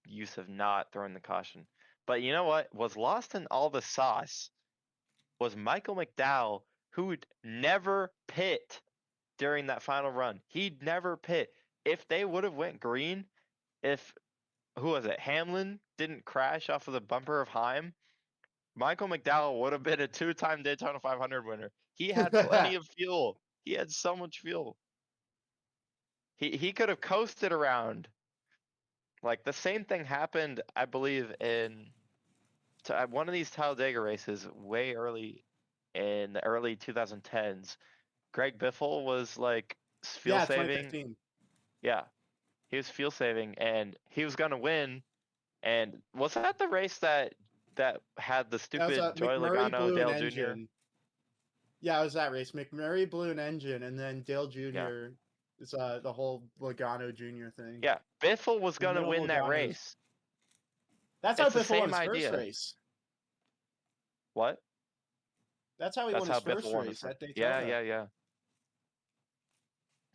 use of not throwing the caution. But you know what? Was lost in all the sauce was Michael McDowell, who'd never pit during that final run. He'd never pit. If they would have went green, if who was it? Hamlin didn't crash off of the bumper of Heim, Michael McDowell would have been a two-time Daytona 500 winner. He had plenty of fuel. He had so much fuel. He could have coasted around. Like the same thing happened, I believe, in one of these Talladega races way early in the early 2010s. Greg Biffle was like fuel yeah, saving. 2015. Yeah, he was fuel saving, and he was gonna win. And was that the race that had the That was stupid Joey McMurray Logano, blew an Dale Jr.? engine. Yeah, it was that race. McMurray blew an engine, and then Dale Yeah, Jr. is the whole Logano Jr. thing. yeah. Biffle was The gonna middle win that Logano's. race. That's how It's the Biffle won same his first idea. race. What? That's how he That's won how his Biffle first won his race first. at Daytona. Yeah.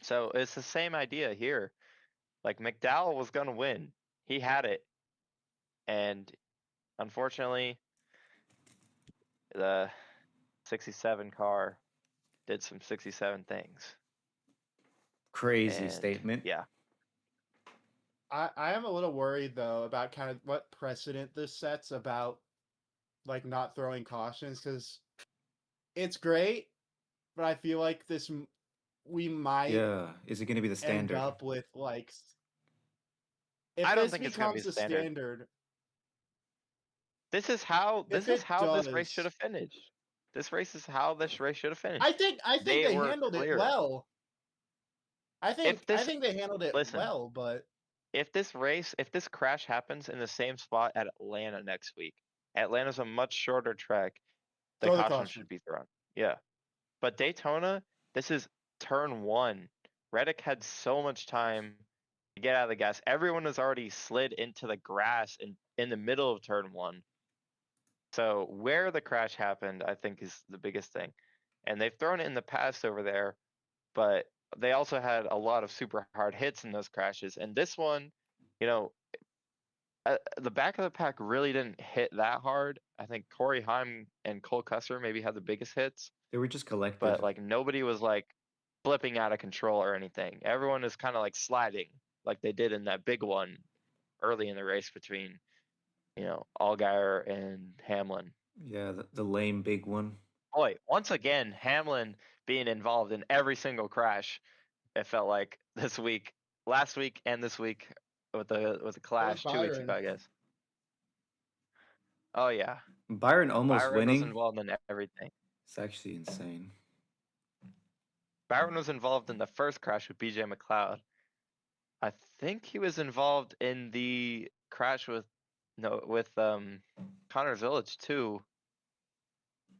So it's the same idea here. Like McDowell was gonna win. He had it, and unfortunately, the 67 car did some 67 things. Crazy And statement. yeah, I am a little worried though about kind of what precedent this sets about like not throwing cautions, because it's great, but I feel like we might Yeah. Is it going to be the end standard? up with like if I don't this think it's gonna be becomes the the standard. standard. This is how If it this race should does, have finished. This race is how this race should have finished. I think They they were handled it clear. well. I If think they handled it listen, well, but if this crash happens in the same spot at Atlanta next week, Atlanta's a much shorter track. The throw the caution caution. should be thrown. Yeah. But Daytona, this is turn one. Reddick had so much time to get out of the gas. Everyone has already slid into the grass in the middle of turn one. So where the crash happened, I think, is the biggest thing. And they've thrown it in the past over there, but they also had a lot of super hard hits in those crashes. And this one, you know, the back of the pack really didn't hit that hard. I think Corey Heim and Cole Custer maybe had the biggest hits, They were just collective. but like nobody was like flipping out of control or anything. Everyone is kind of like sliding like they did in that big one early in the race between, Allgaier and Hamlin. Yeah, the lame big one. Boy, once again, Hamlin being involved in every single crash. It felt like this week, last week, and this week with the clash 2 weeks ago, Byron. I guess. Oh yeah, Byron almost Byron was winning. involved in everything. It's actually insane. Byron was involved in the first crash with BJ McLeod. I think he was involved in the crash with Connor's Village too.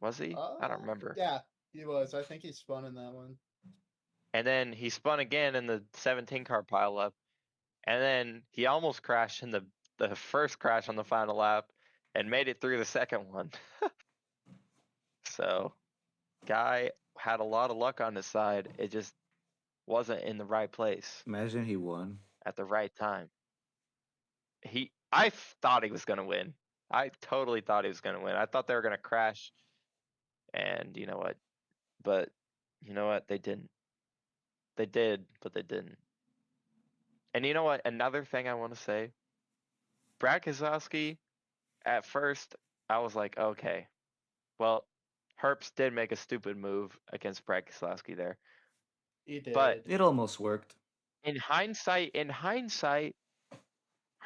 Was he? I don't remember. Yeah, he was. I think he spun in that one. And then he spun again in the 17 car pileup. And then he almost crashed in the first crash on the final lap and made it through the second one. So, guy had a lot of luck on his side. It just wasn't in the right place Imagine he won. at the right time. I thought he was going to win. I totally thought he was going to win. I thought they were going to crash. And you know what? But you know what? They didn't. They did, but they didn't. And you know what? Another thing I want to say, Brad Keselowski, at first, I was like, okay, well, Herbst did make a stupid move against Brad Keselowski there. He did. But It almost worked. in hindsight,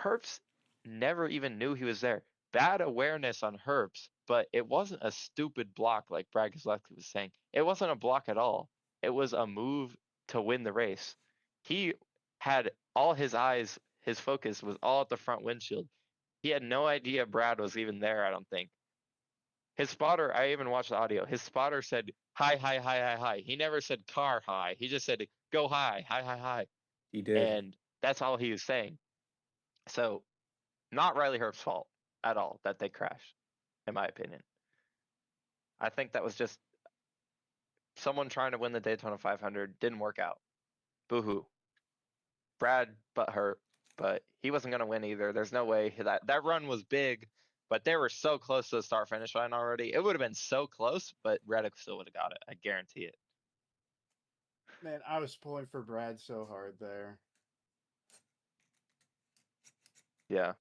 Herbst never even knew he was there. Bad awareness on Herbst, but it wasn't a stupid block like Brad Keselowski was saying. It wasn't a block at all. It was a move to win the race. He had all his eyes, his focus was all at the front windshield. He had no idea Brad was even there, I don't think. His spotter, I even watched the audio. His spotter said hi, hi, hi, hi, hi. He never said car hi. He just said go hi, hi, hi, hi. He did. And that's all he was saying. So, not Riley Herb's fault at all that they crashed, in my opinion. I think that was just someone trying to win the Daytona 500 didn't work out. Boo-hoo. Brad butthurt, but he wasn't going to win either. There's no way that run was big, but they were so close to the start finish line already. It would have been so close, but Reddick still would have got it. I guarantee it. Man, I was pulling for Brad so hard there. Yeah.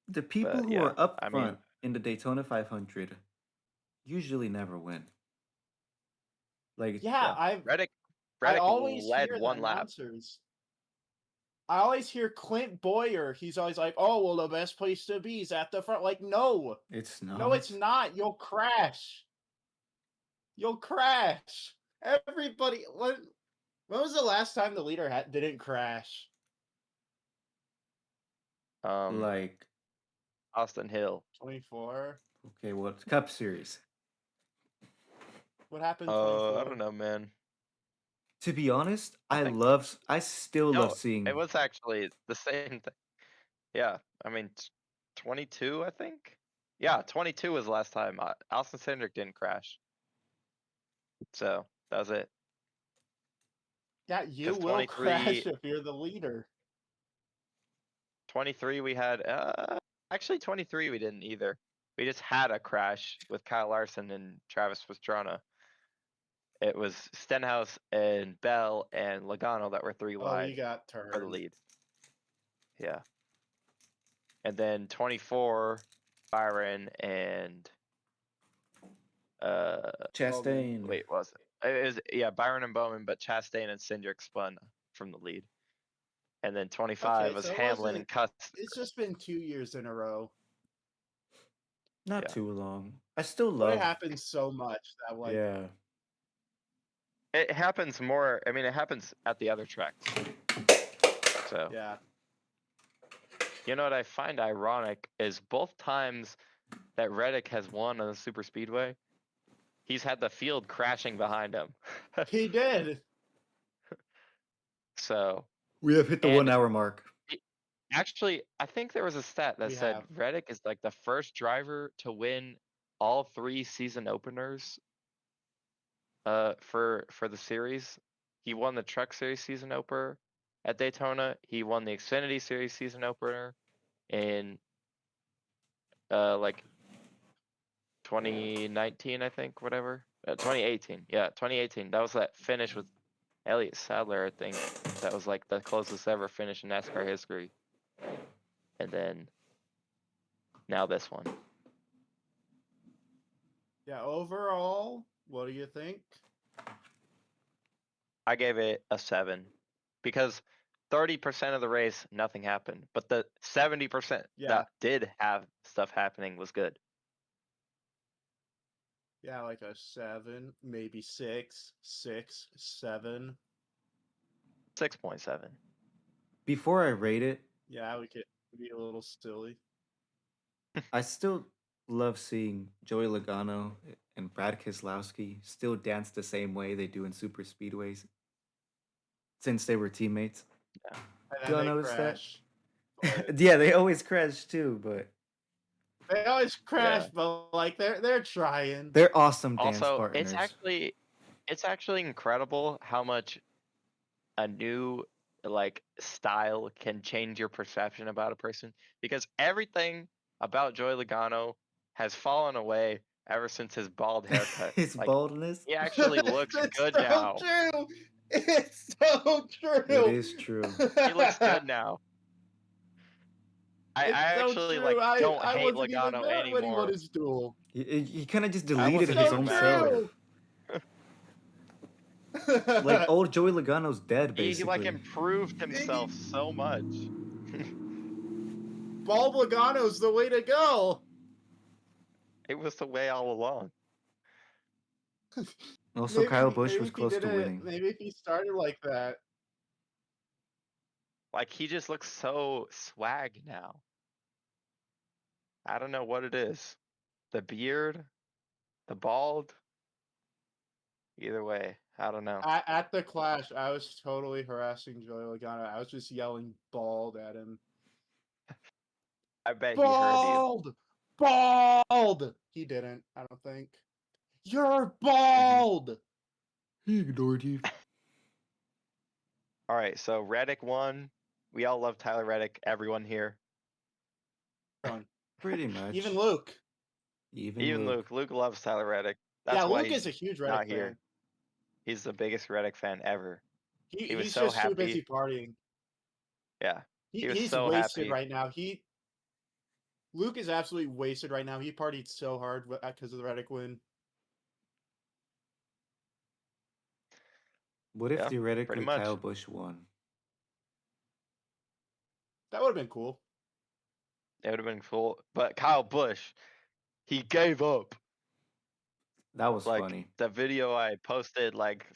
The people But who yeah, are up I front mean, in the Daytona 500 usually never win. Like, Yeah, yeah. Reddick I always led hear the one lap. announcers. I always hear Clint Boyer. He's always like, "Oh, well, the best place to be is at the front." Like, no, it's not. no, it's not. You'll crash. You'll crash. Everybody. When was the last time the leader didn't crash? Like, Austin Hill. 24. okay, well, it's Cup Series. What happened? 24. I don't know, man. To be honest, I think I still love seeing. it was actually the same thing. Yeah, I mean, 22, I think. Yeah, 22 was the last time. Austin Cindric didn't crash. So, that was it. Yeah, you 'Cause will 23 crash if you're the leader. 23 we had, actually 23 we didn't either. We just had a crash with Kyle Larson and Travis Pastrana. It was Stenhouse and Bell and Logano that were 3 Oh, you wide got for the turned. lead. Yeah. And then 24, Byron and Chastain. wait, what was it? It was, yeah, Byron and Bowman, but Chastain and Cindric spun from the lead. And then 25 Okay, was so it Hamlin and Custer. It's just been 2 years in a row. Not Yeah. too long. I still But love. it happens so much that like Yeah. It happens more. I mean, it happens at the other tracks. So, yeah. you know what I find ironic is both times that Reddick has won on the super speedway, he's had the field crashing behind him. He did. So, We have hit the and 1 hour mark. actually, I think there was a stat that We said have. Reddick is like the first driver to win all 3 season openers for the series. He won the Truck Series season opener at Daytona. He won the Xfinity Series season opener in like 2019, I think, whatever. 2018. Yeah, 2018. That was that finish with Elliott Sadler, I think. That was like the closest ever finish in NASCAR history. And then now this one. Yeah, overall, what do you think? I gave it a 7 because 30% of the race, nothing happened. But the 70% Yeah. that did have stuff happening was good. Yeah, like a 7, maybe 6, 7. 6.7. Before I rate it, Yeah, we could be a little silly. I still love seeing Joey Logano and Brad Keselowski still dance the same way they do in super speedways since they were teammates. Yeah. And Y'all then they notice crash. that? Yeah, they always crash too, but They always crash, Yeah. but like they're trying. they're awesome dance Also, partners. it's actually incredible how much a new like style can change your perception about a person, because everything about Joey Logano has fallen away ever since his bald haircut. His Like, baldness. he actually looks It's good so now. true. It's so true. It is true. He looks good now. I It's so actually true. like don't I hate wasn't even Logano there when he won anymore. his duel. He kind of just I deleted wasn't his So even own mad at self. him. true. Like old Joey Logano's dead, He like basically. improved himself so much. Bald Logano's the way to go. It was the way all along. Also, Kyle Busch was if he close to winning. Maybe if he started like that. Like, he just looks so swag now. I don't know what it is. the beard, the bald. Either way, I don't know. At the Clash, I was totally harassing Joey Logano. I was just yelling bald at him. I bet he heard you. Bald! Bald! He didn't, I don't think. You're Mm-hmm. bald! He ignored you. All right, so Reddick won. We all love Tyler Reddick. Everyone here. Pretty much. Even Luke. Even Luke. Luke loves Tyler Reddick. That's Yeah, why Luke is a huge not Reddick here. fan. He's the biggest Reddick fan ever. He was He's so just too busy happy. partying. Yeah, he was He's so wasted happy. right now. Luke is absolutely wasted right now. He partied so hard because of the Reddick win. What if Yeah, theoretically pretty much. Kyle Busch won? That would have been cool. It would have been cool. But Kyle Busch, he gave up. That was Like funny. the video I posted like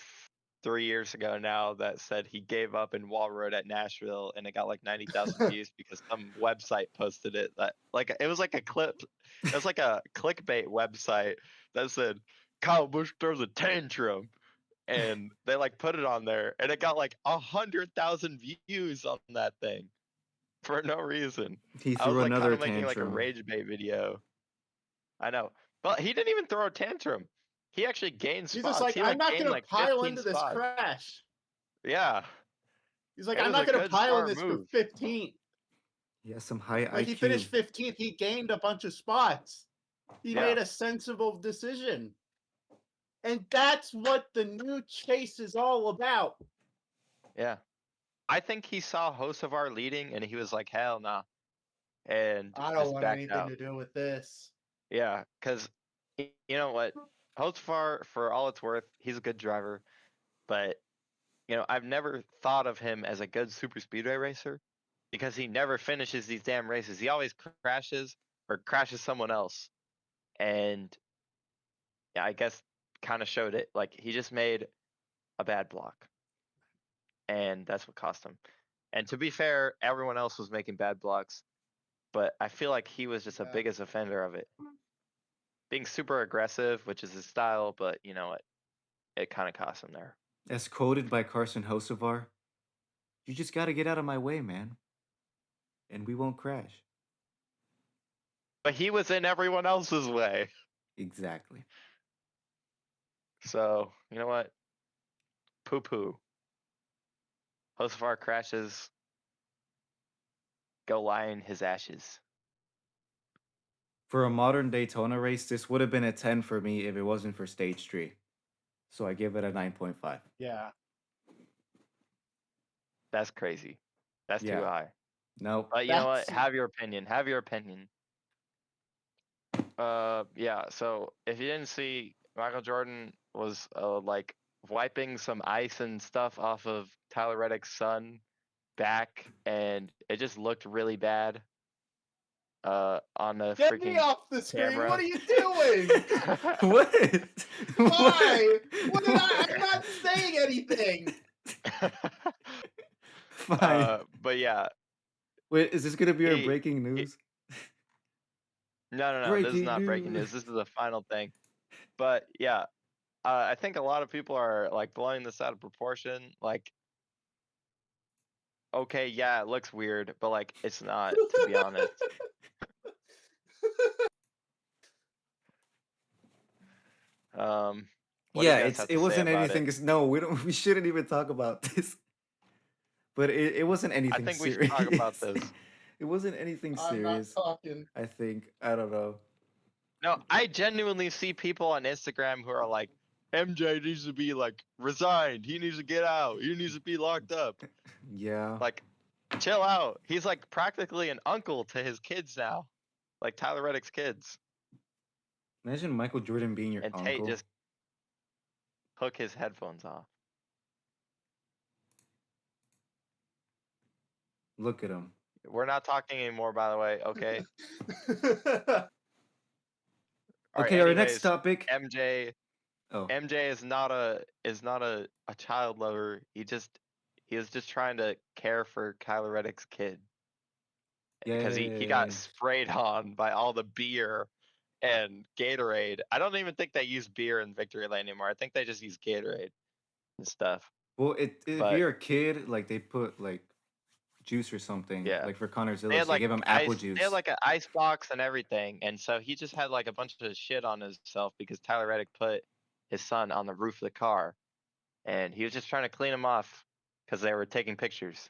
3 years ago now that said he gave up in Wall Road at Nashville, and it got like 90,000 views because some website posted it. That like it was like a clip. It was like a clickbait website that said Kyle Busch throws a tantrum, and they like put it on there, and it got like 100,000 views on that thing for no reason. He I was threw like kind another of making like a tantrum. rage bait video. I know, but he didn't even throw a tantrum. He actually gained He's spots. just like, He I'm not gained gonna like pile 15 into this spots. crash. Yeah, He's like, it I'm was not a gonna good pile in smart this for move. 15th. He has some high Like IQ. he finished 15th. He gained a bunch of spots. He Yeah. made a sensible decision. And that's what the new chase is all about. Yeah, I think he saw Hocevar leading, and he was like, "Hell nah," and I don't just want backed anything out. to do with this. Yeah, because you know what, Hocevar, for all it's worth, he's a good driver, but I've never thought of him as a good super speedway racer because he never finishes these damn races. He always crashes or crashes someone else, and yeah, I guess kind of showed it. Like he just made a bad block, and that's what cost him. And to be fair, everyone else was making bad blocks, but I feel like he was just the Yeah. biggest offender of it. Being super aggressive, which is his style, but you know what? It kind of cost him there. As quoted by Carson Hocevar, you just got to get out of my way, man. And we won't crash. But he was in everyone else's way. Exactly. So, you know what? Poo poo. Hocevar crashes. Go lie in his ashes. For a modern Daytona race, this would have been a 10 for me if it wasn't for stage 3. So I give it a 9.5. Yeah. That's crazy. That's too Yeah. high. Nope. But you know what? That's- Have your opinion. Have your opinion. Yeah. So if you didn't see, Michael Jordan was like wiping some ice and stuff off of Tyler Reddick's son back, and it just looked really bad. On the Get freaking me off the screen. camera. What are you doing? What? Why? What did I'm not saying anything. Fine. But yeah. Wait, is this going to be our he- breaking news? No. This is not breaking news. This is the final thing. But yeah, I think a lot of people are like blowing this out of proportion. Like, okay, yeah, it looks weird, but like it's not, to be honest. What do you Yeah, guys have to it say wasn't about anything. it? No, we shouldn't even talk about this. But it wasn't anything think we should serious. talk about this. It wasn't anything I'm not serious. talking. I think. I don't know. No, I genuinely see people on Instagram who are like, MJ needs to be like resigned. He needs to get out. He needs to be locked up. Yeah. Like, chill out. He's like practically an uncle to his kids now, like Tyler Reddick's kids. Imagine Michael Jordan being your And uncle. Tate just hook his headphones off. Look at him. We're not talking anymore, by the way. Okay. Okay, our next topic. MJ. Oh, MJ is not a child lover. He is just trying to care for Kyler Reddick's kid. yeah. Because he got sprayed on by all the beer and Gatorade. I don't even think they use beer in Victory Lane anymore. I think they just use Gatorade and stuff. Well, if But you're a kid, like they put like juice or something. yeah, Like for Connor they had Zillage, they like give him apple ice. They had juice. like an ice box and everything, and so he just had like a bunch of shit on himself because Tyler Reddick put his son on the roof of the car, and he was just trying to clean him off because they were taking pictures.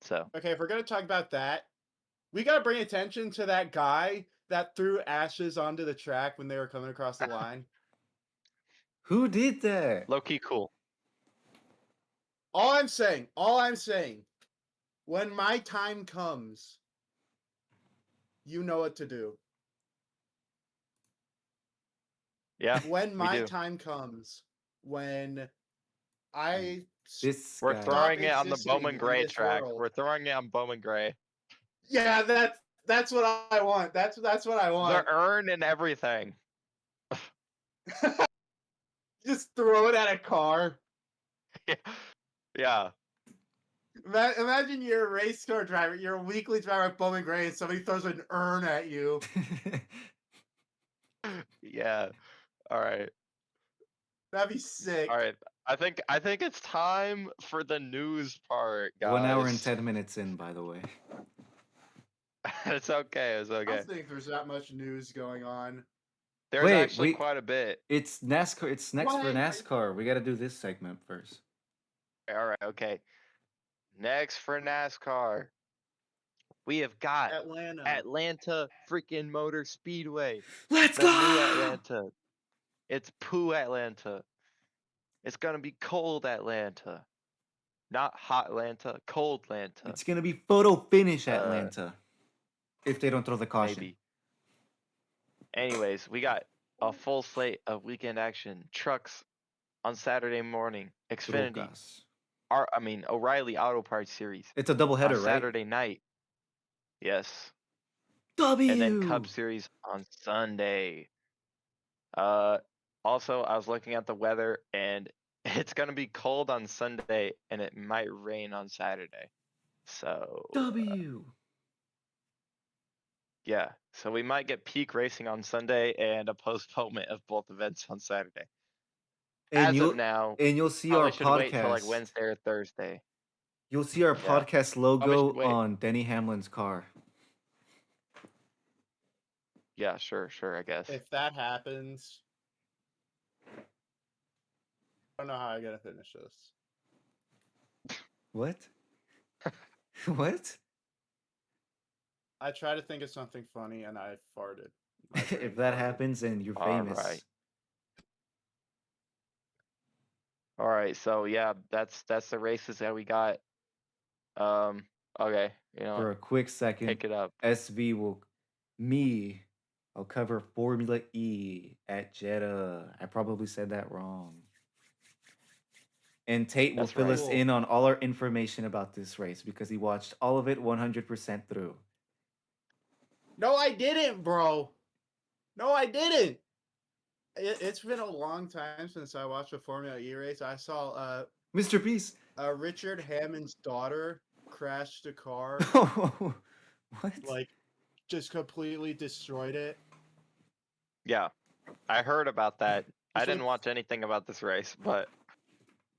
So Okay, if we're gonna talk about that, we gotta bring attention to that guy that threw ashes onto the track when they were coming across the line. Who did that? low key cool. All I'm saying, when my time comes, you know what to do. Yeah, When we my do. time comes, when I This We're guy. stop throwing it on the existing Bowman in Gray this track. world. We're throwing it on Bowman Gray. Yeah, that's what I want. That's what I The want. urn and everything. Just throw it at a car. Yeah. Imagine you're a race car driver. You're a weekly driver at Bowman Gray, and somebody throws an urn at you. Yeah. All right. That'd be sick. All right. I think it's time for the news part, guys. 1 hour and 10 minutes in, by the way. It's okay. It's I okay. don't think there's that much news going on. There's Wait, actually quite a bit. It's NASCAR. It's next for What? NASCAR. We got to do this segment first. All right. Okay. Next for NASCAR, we have got Atlanta. Atlanta freaking Motor Speedway. Let's The go! new Atlanta. It's Poo Atlanta. It's gonna be cold Atlanta. Not hot Atlanta, cold Atlanta. It's gonna be photo finish Atlanta. If they don't throw the caution. Maybe. Anyways, we got a full slate of weekend action. Trucks on Saturday morning. Xfinity. Trucas. O'Reilly Auto Parts Series It's a double on header, right? Saturday night. Yes. W. And then Cup Series on Sunday. Also, I was looking at the weather, and it's gonna be cold on Sunday, and it might rain on Saturday. So W. yeah, so we might get peak racing on Sunday and a postponement of both events on Saturday. As of now, you'll see our probably should wait till like podcast. Wednesday or Thursday. You'll see our Yeah. podcast Probably should logo wait. on Denny Hamlin's car. Yeah, sure, I guess. If that happens, I don't know how I'm gonna finish this. What? What? I try to think of something funny and I farted. My If brain that farted. happens, then you're All famous. right. All right, so yeah, that's the races that we got. Okay, you know For what? a quick second, Pick it up. SV will I'll cover Formula E at Jeddah. I probably said that wrong. And Tate will That's fill right. us in on all our information about this race because he watched all of it 100% through. No, I didn't, bro. No, I didn't. It's been a long time since I watched a Formula E race. I saw Mr. Beast. Richard Hammond's daughter crashed a car, What? like just completely destroyed it. Yeah, I heard about that. I It's didn't like- watch anything about this race, but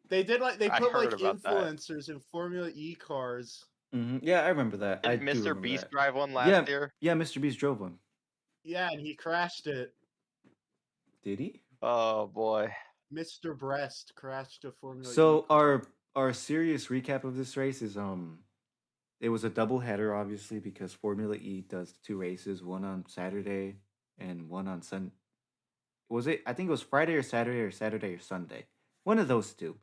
They did they I put like heard about that. influencers in Formula E cars. Yeah, I remember that. I Didn't do Mr. remember Beast that. drive one last year? Yeah, Mr. Beast drove one. Yeah, and he crashed it. Did he? Oh boy. Mr. Breast crashed a Formula E So car. our serious recap of this race is it was a double header obviously because Formula E does 2 races, one on Saturday and one on Sun. Was it? I think it was Friday or Saturday or Sunday. One of those two.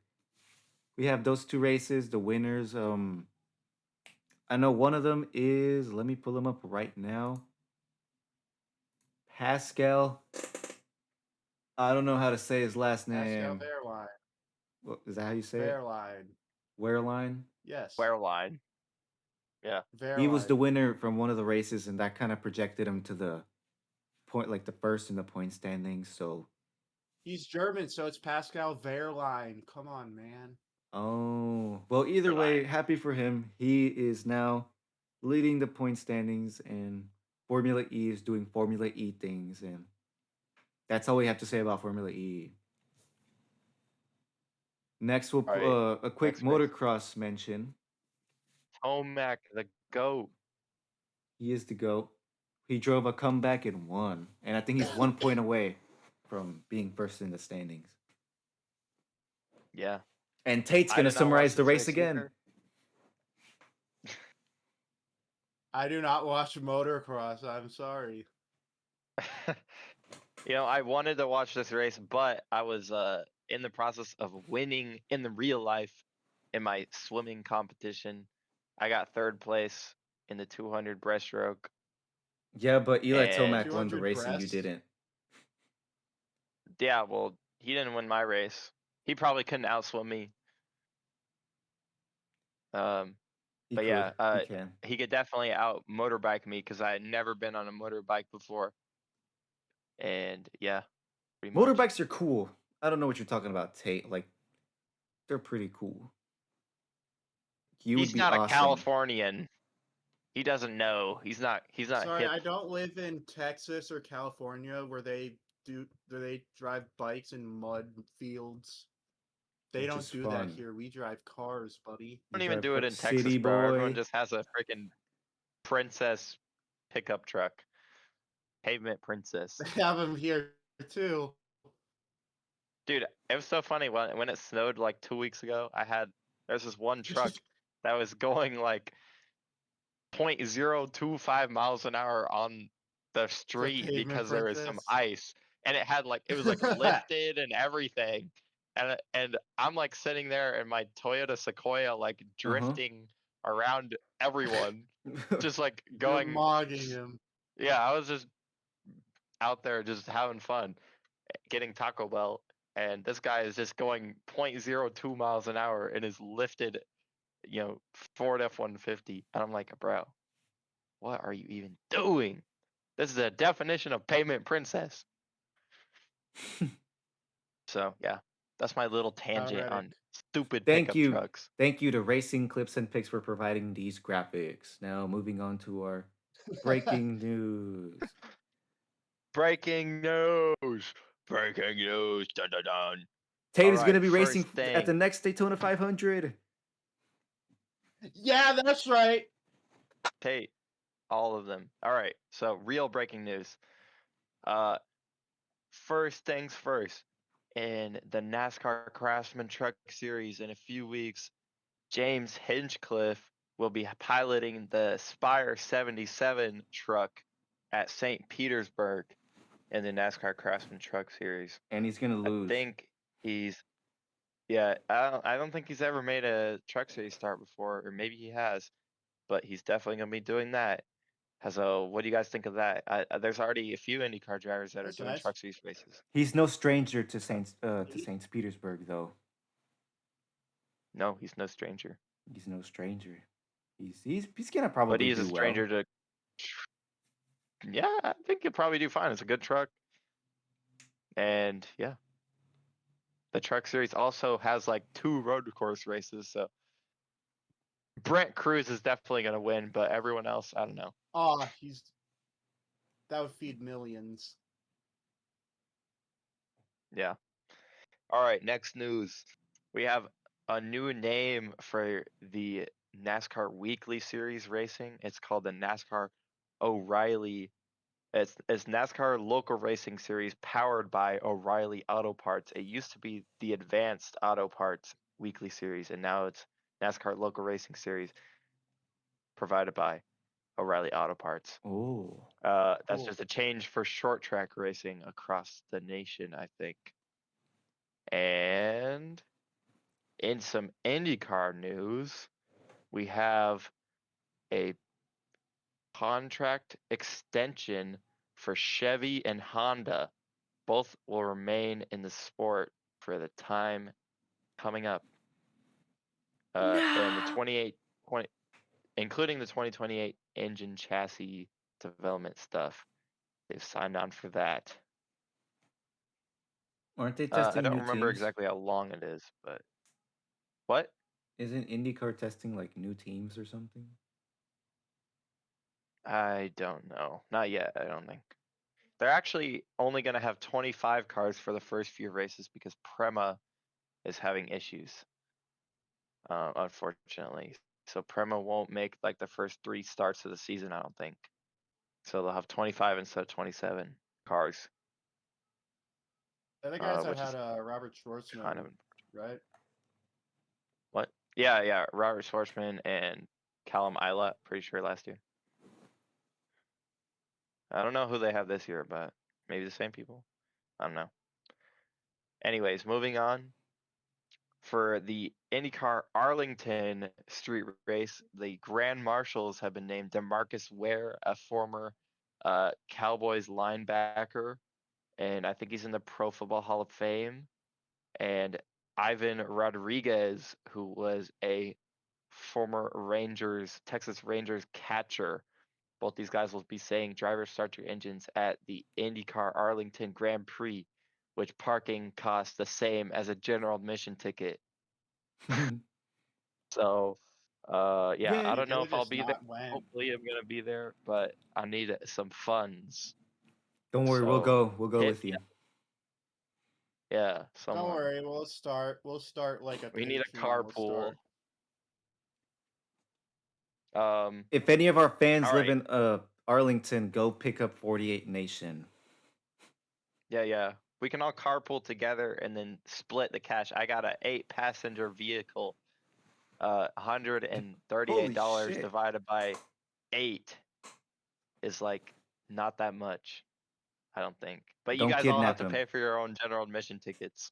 We have those 2 races, the winners. I know one of them is. Let me pull them up right now. Pascal. I don't know how to say his last Pascal name. Wehrlein. What, is that how you say it? Wehrlein. Wehrlein? Yes. Wehrlein. Yeah. He was the Wehrlein. winner from one of the races, and that kind of projected him to the point, like the first in the point standings. So, He's German, so it's Pascal Wehrlein. Come on, man. oh, well, either way, happy for him. He is now leading the point standings, and Formula E is doing Formula E things, and that's all we have to say about Formula E. Next, we'll All right. a quick Next race. motocross mention. Tomac, the GOAT. He is the GOAT. He drove a comeback and won, and I think he's 1 point away from being first in the standings. Yeah. And Tate's I gonna did not watch summarize the this race race again. either. I do not watch motocross. I'm sorry. You know, I wanted to watch this race, but I was in the process of winning in the real life in my swimming competition. I got third place in the 200 breaststroke. Yeah, but Eli And Tomac won the 200 race and you breast. didn't. Yeah, well, he didn't win my race. He probably couldn't outswim me. He But could. yeah, He can. he could definitely out motorbike me because I had never been on a motorbike before. And yeah, pretty much. Motorbikes are cool. I don't know what you're talking about, Tate. Like, they're pretty cool. You would He's be not a awesome. Californian. He doesn't know. He's not Sorry, hip. I don't live in Texas or California where they drive bikes in mud fields. They Which don't is do that fun. here. We drive cars, buddy. Don't You even drive do it in Texas, city bro. Everyone boy. just has a freaking princess pickup truck. Pavement princess. They have them here too. Dude, it was so funny when it snowed like 2 weeks ago. There's this one truck that was going like 0.025 miles an hour on the street pavement because there was some princess. ice, and it was like lifted and everything. And I'm like sitting there in my Toyota Sequoia, like drifting around everyone, just like You're going. mogging him. Yeah, I was just out there just having fun, getting Taco Bell, and this guy is just going 0.02 miles an hour in his lifted, Ford F-150, and I'm like, bro, what are you even doing? This is a definition of pavement princess. So yeah, that's my little tangent Alright. on stupid Thank pickup you. trucks. Thank you to Racing Clips and Pics for providing these graphics. Now, moving on to our breaking news. Breaking news! Breaking news! Dun dun dun! Tate All is going to right, be racing first at the thing, next Daytona 500. Yeah, that's right. Tate, all of them. All right, so real breaking news. First things first. In the NASCAR Craftsman Truck Series in a few weeks, James Hinchcliffe will be piloting the Spire 77 truck at St. Petersburg in the NASCAR Craftsman Truck Series. And he's going to I lose. think I don't think he's ever made a truck series start before, or maybe he has, but he's definitely going to be doing that. So, what do you guys think of that? There's already a few IndyCar drivers that are That's doing nice. truck series races. He's no stranger to Saint Petersburg, though. No, he's no stranger. He's no stranger. He's gonna But probably he is a do well. stranger to. Yeah, I think he'll probably do fine. It's a good truck. And yeah, the truck series also has like 2 road course races. So Brent Cruz is definitely going to win, but everyone else, I don't know. Oh, that would feed millions. Yeah. All right, next news. We have a new name for the NASCAR Weekly Series racing. It's called the NASCAR O'Reilly. It's NASCAR Local Racing Series powered by O'Reilly Auto Parts. It used to be the Advanced Auto Parts Weekly Series, and now it's NASCAR Local Racing Series provided by O'Reilly Auto Parts. Oh. That's Cool. just a change for short track racing across the nation, I think. And in some IndyCar news, we have a contract extension for Chevy and Honda. Both will remain in the sport for the time coming up. And the 20, including the 2028 engine chassis development stuff. They've signed on for that. Aren't they I testing don't new remember teams? exactly how long it is, but what? Isn't IndyCar testing like new teams or something? I don't know. Not yet, I don't think. They're actually only going to have 25 cars for the first few races because Prema is having issues, unfortunately. So Prema won't make like the first 3 starts of the season, I don't think. So they'll have 25 instead of 27 cars, The guys that which had is Robert kind Schwartzman, of right? what? Yeah, Robert Schwartzman and Callum Isla, pretty sure last year. I don't know who they have this year, but maybe the same people. I don't know. Anyways, moving on. For the IndyCar Arlington street race, the Grand Marshals have been named DeMarcus Ware, a former Cowboys linebacker, and I think he's in the Pro Football Hall of Fame, and Ivan Rodriguez, who was a former Texas Rangers catcher. Both these guys will be saying, drivers, start your engines at the IndyCar Arlington Grand Prix, which parking costs the same as a general admission ticket. So, yeah, I Yay. don't know They if I'll just be there. not win. Hopefully, I'm gonna be there, but I need some funds. Don't worry, we'll So go. We'll go hit with me you. up. Yeah, Don't someone. worry, we'll start. We'll start like a We need a Patreon. We'll carpool. start. If any of our fans All live right. in Arlington, go pick up 48 Nation. Yeah. We can all carpool together and then split the cash. I got a 8-passenger vehicle. Holy $138 shit. divided by 8 is like not that much, I don't think. But you Don't guys all have kidnap to him. pay for your own general admission tickets.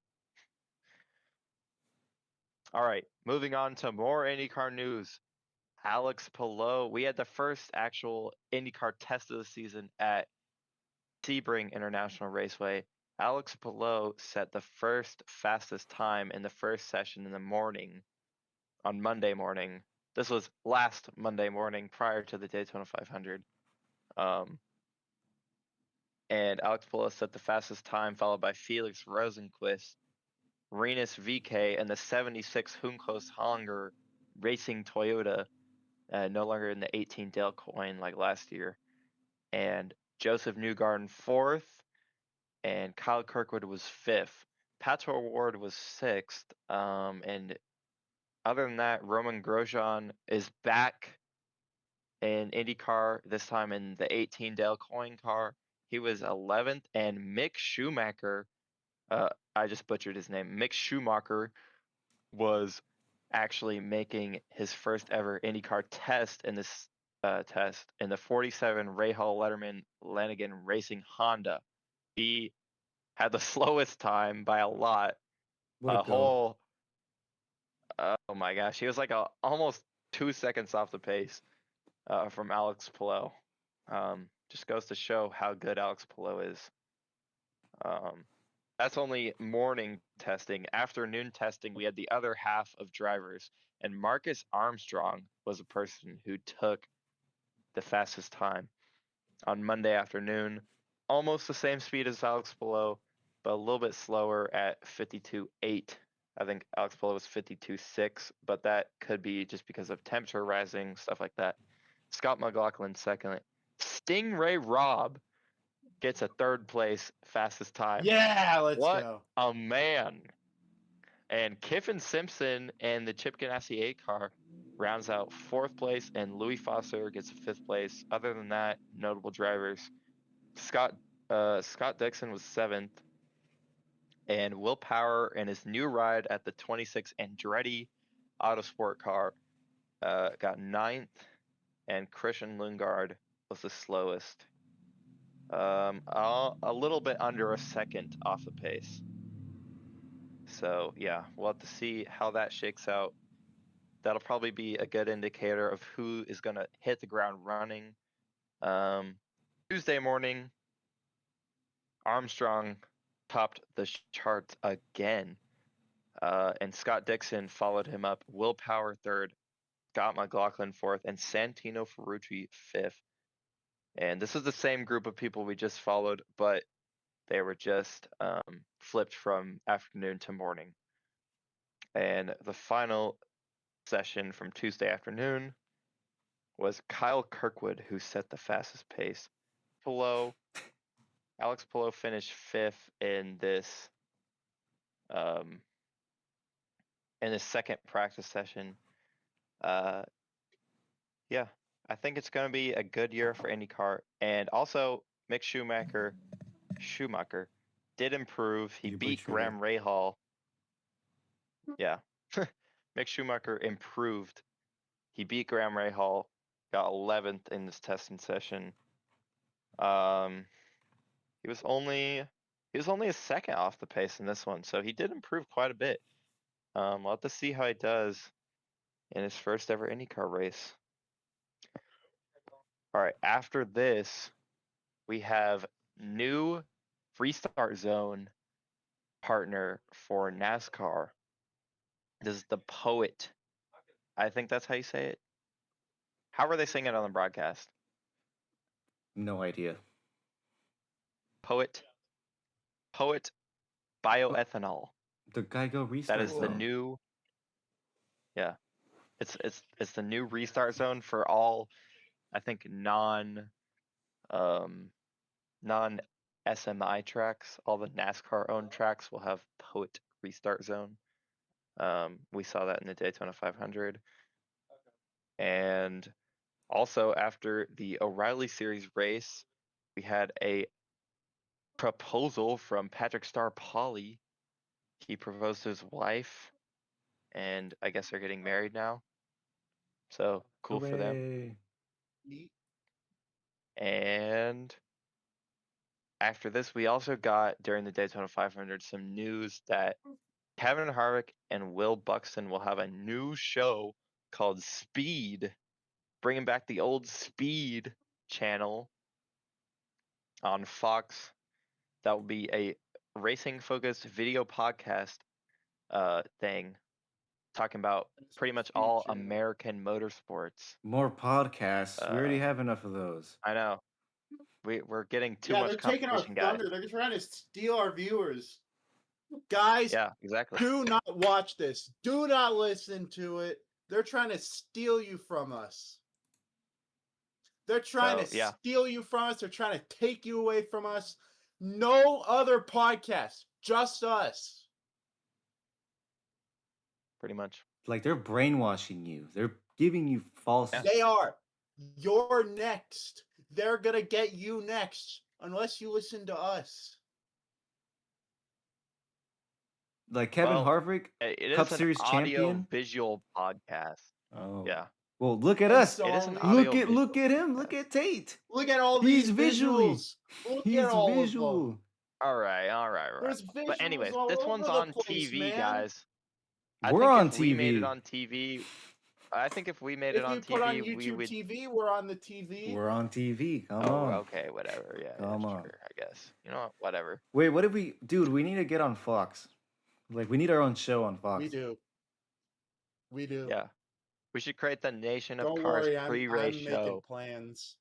All right, moving on to more IndyCar news. Alex Palou, we had the first actual IndyCar test of the season at Sebring International Raceway. Alex Palou set the first fastest time in the first session in the morning on Monday morning. This was last Monday morning prior to the Daytona 500. And Alex Palou set the fastest time, followed by Felix Rosenquist, Renus VK, and the 76 Juncos Hollinger Racing Toyota, no longer in the 18 Dale Coyne like last year. And Joseph Newgarden 4th, and Kyle Kirkwood was 5th. Pato Ward was 6th. And other than that, Roman Grosjean is back in IndyCar, this time in the 18 Dale Coyne car. He was 11th, and Mick Schumacher, I just butchered his name. Mick Schumacher was actually making his first ever IndyCar test in this test in the 47 Ray Hall Letterman Lanigan Racing Honda. He had the slowest time by a lot, What a a go. whole oh my gosh, he was like almost 2 seconds off the pace from Alex Palou. Just goes to show how good Alex Palou is. That's only morning testing. Afternoon testing, we had the other half of drivers, and Marcus Armstrong was a person who took the fastest time on Monday afternoon. Almost the same speed as Alex Palou, but a little bit slower at 52.8. I think Alex Palou was 52.6, but that could be just because of temperature rising, stuff like that. Scott McLaughlin second. Stingray Robb gets a 3rd place fastest time. Yeah, let's What go. a man. And Kiffin Simpson and the Chip Ganassi 8 car rounds out 4th place, and Louis Foster gets 5th place. Other than that, notable drivers. Scott Dixon was 7th, and Will Power and his new ride at the 26 Andretti Autosport car got 9th, and Christian Lundgaard was the slowest. A little bit under a second off the pace. So yeah, we'll have to see how that shakes out. That'll probably be a good indicator of who is going to hit the ground running. Tuesday morning, Armstrong topped the charts again, and Scott Dixon followed him up. Will Power 3rd, Scott McLaughlin 4th, and Santino Ferrucci 5th. And this is the same group of people we just followed, but they were just flipped from afternoon to morning. And the final session from Tuesday afternoon was Kyle Kirkwood, who set the fastest pace. Alex Palou finished 5th in this second practice session. Yeah, I think it's going to be a good year for IndyCar. And also, Mick Schumacher did improve. He You beat butchered it. Graham Rahal. Yeah, Mick Schumacher improved. He beat Graham Rahal, got 11th in this testing session. He was only a second off the pace in this one, so he did improve quite a bit. We'll have to see how he does in his first ever IndyCar race. All right, after this, we have new restart zone partner for NASCAR. This is the Poet. I think that's how you say it. How are they saying it on the broadcast? No idea. Poet bioethanol. The Geico That restart is the zone. new. Yeah, it's the new restart zone for all, I think, non SMI tracks. All the NASCAR owned tracks will have Poet restart zone. We saw that in the Daytona 500. And also after the O'Reilly Series race, we had a proposal from Patrick Star Pauly. He proposed to his wife, and I guess they're getting married now. So cool for them. Hooray. And after this, we also got during the Daytona 500 some news that Kevin Harvick and Will Buxton will have a new show called Speed, bringing back the old Speed channel on Fox. That will be a racing focused video podcast thing, talking about pretty much Speed all channel. American motorsports. More podcasts. We already have enough of those. I know. We're getting too Yeah, much they're taking our competition, guys. thunder. They're trying to steal our viewers. Guys, Yeah, exactly. do not watch this. Do not listen to it. They're trying to steal you from us. They're trying to yeah. steal you from us. They're trying to take you away from us. No other podcast, just us. Pretty much. Like they're brainwashing you. They're giving you false. Yeah. They are. You're next. They're going to get you next unless you listen to us. Like Kevin Well, Harvick, It Cup is an Series champion. audio-visual podcast. Oh. Yeah. Well, look at And us. It is an sorry. Look audio-visual at him. podcast. Look at Tate. Look at all He's these visually. visuals. Look He's at all visual. of them. All right. There's visuals But anyways, all this over one's the on place, TV, man. guys. We're I on think if we made TV. it on TV, I think if we made If it on we put on TV, we YouTube would. TV, we're on the TV. We're on TV. Come Oh, on. okay, whatever. Yeah, Come on. sure. I guess. You know what? Whatever. Wait, what did we, dude? We need to get on Fox. Like, we need our own show on Fox. We do. We do. Yeah. We should create the Nation of Don't Cars worry, I'm pre-race making show. plans.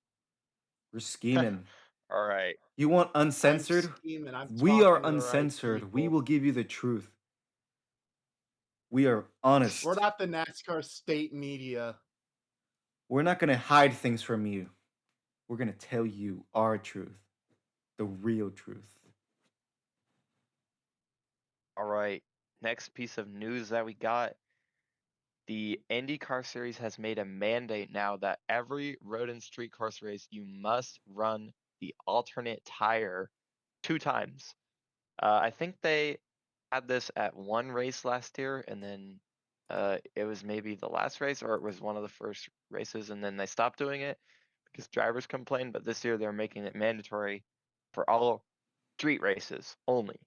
We're scheming. All right. You want uncensored? I'm scheming. I'm We are talking to the right uncensored. We people. will give you the truth. We are honest. We're not the NASCAR state media. We're not going to hide things from you. We're going to tell you our truth. The real truth. All right. Next piece of news that we got. The IndyCar Series has made a mandate now that every road and street course race, you must run the alternate tire 2 times. I think they had this at one race last year, and then it was maybe the last race, or it was one of the first races, and then they stopped doing it because drivers complained. But this year they're making it mandatory for all street races only,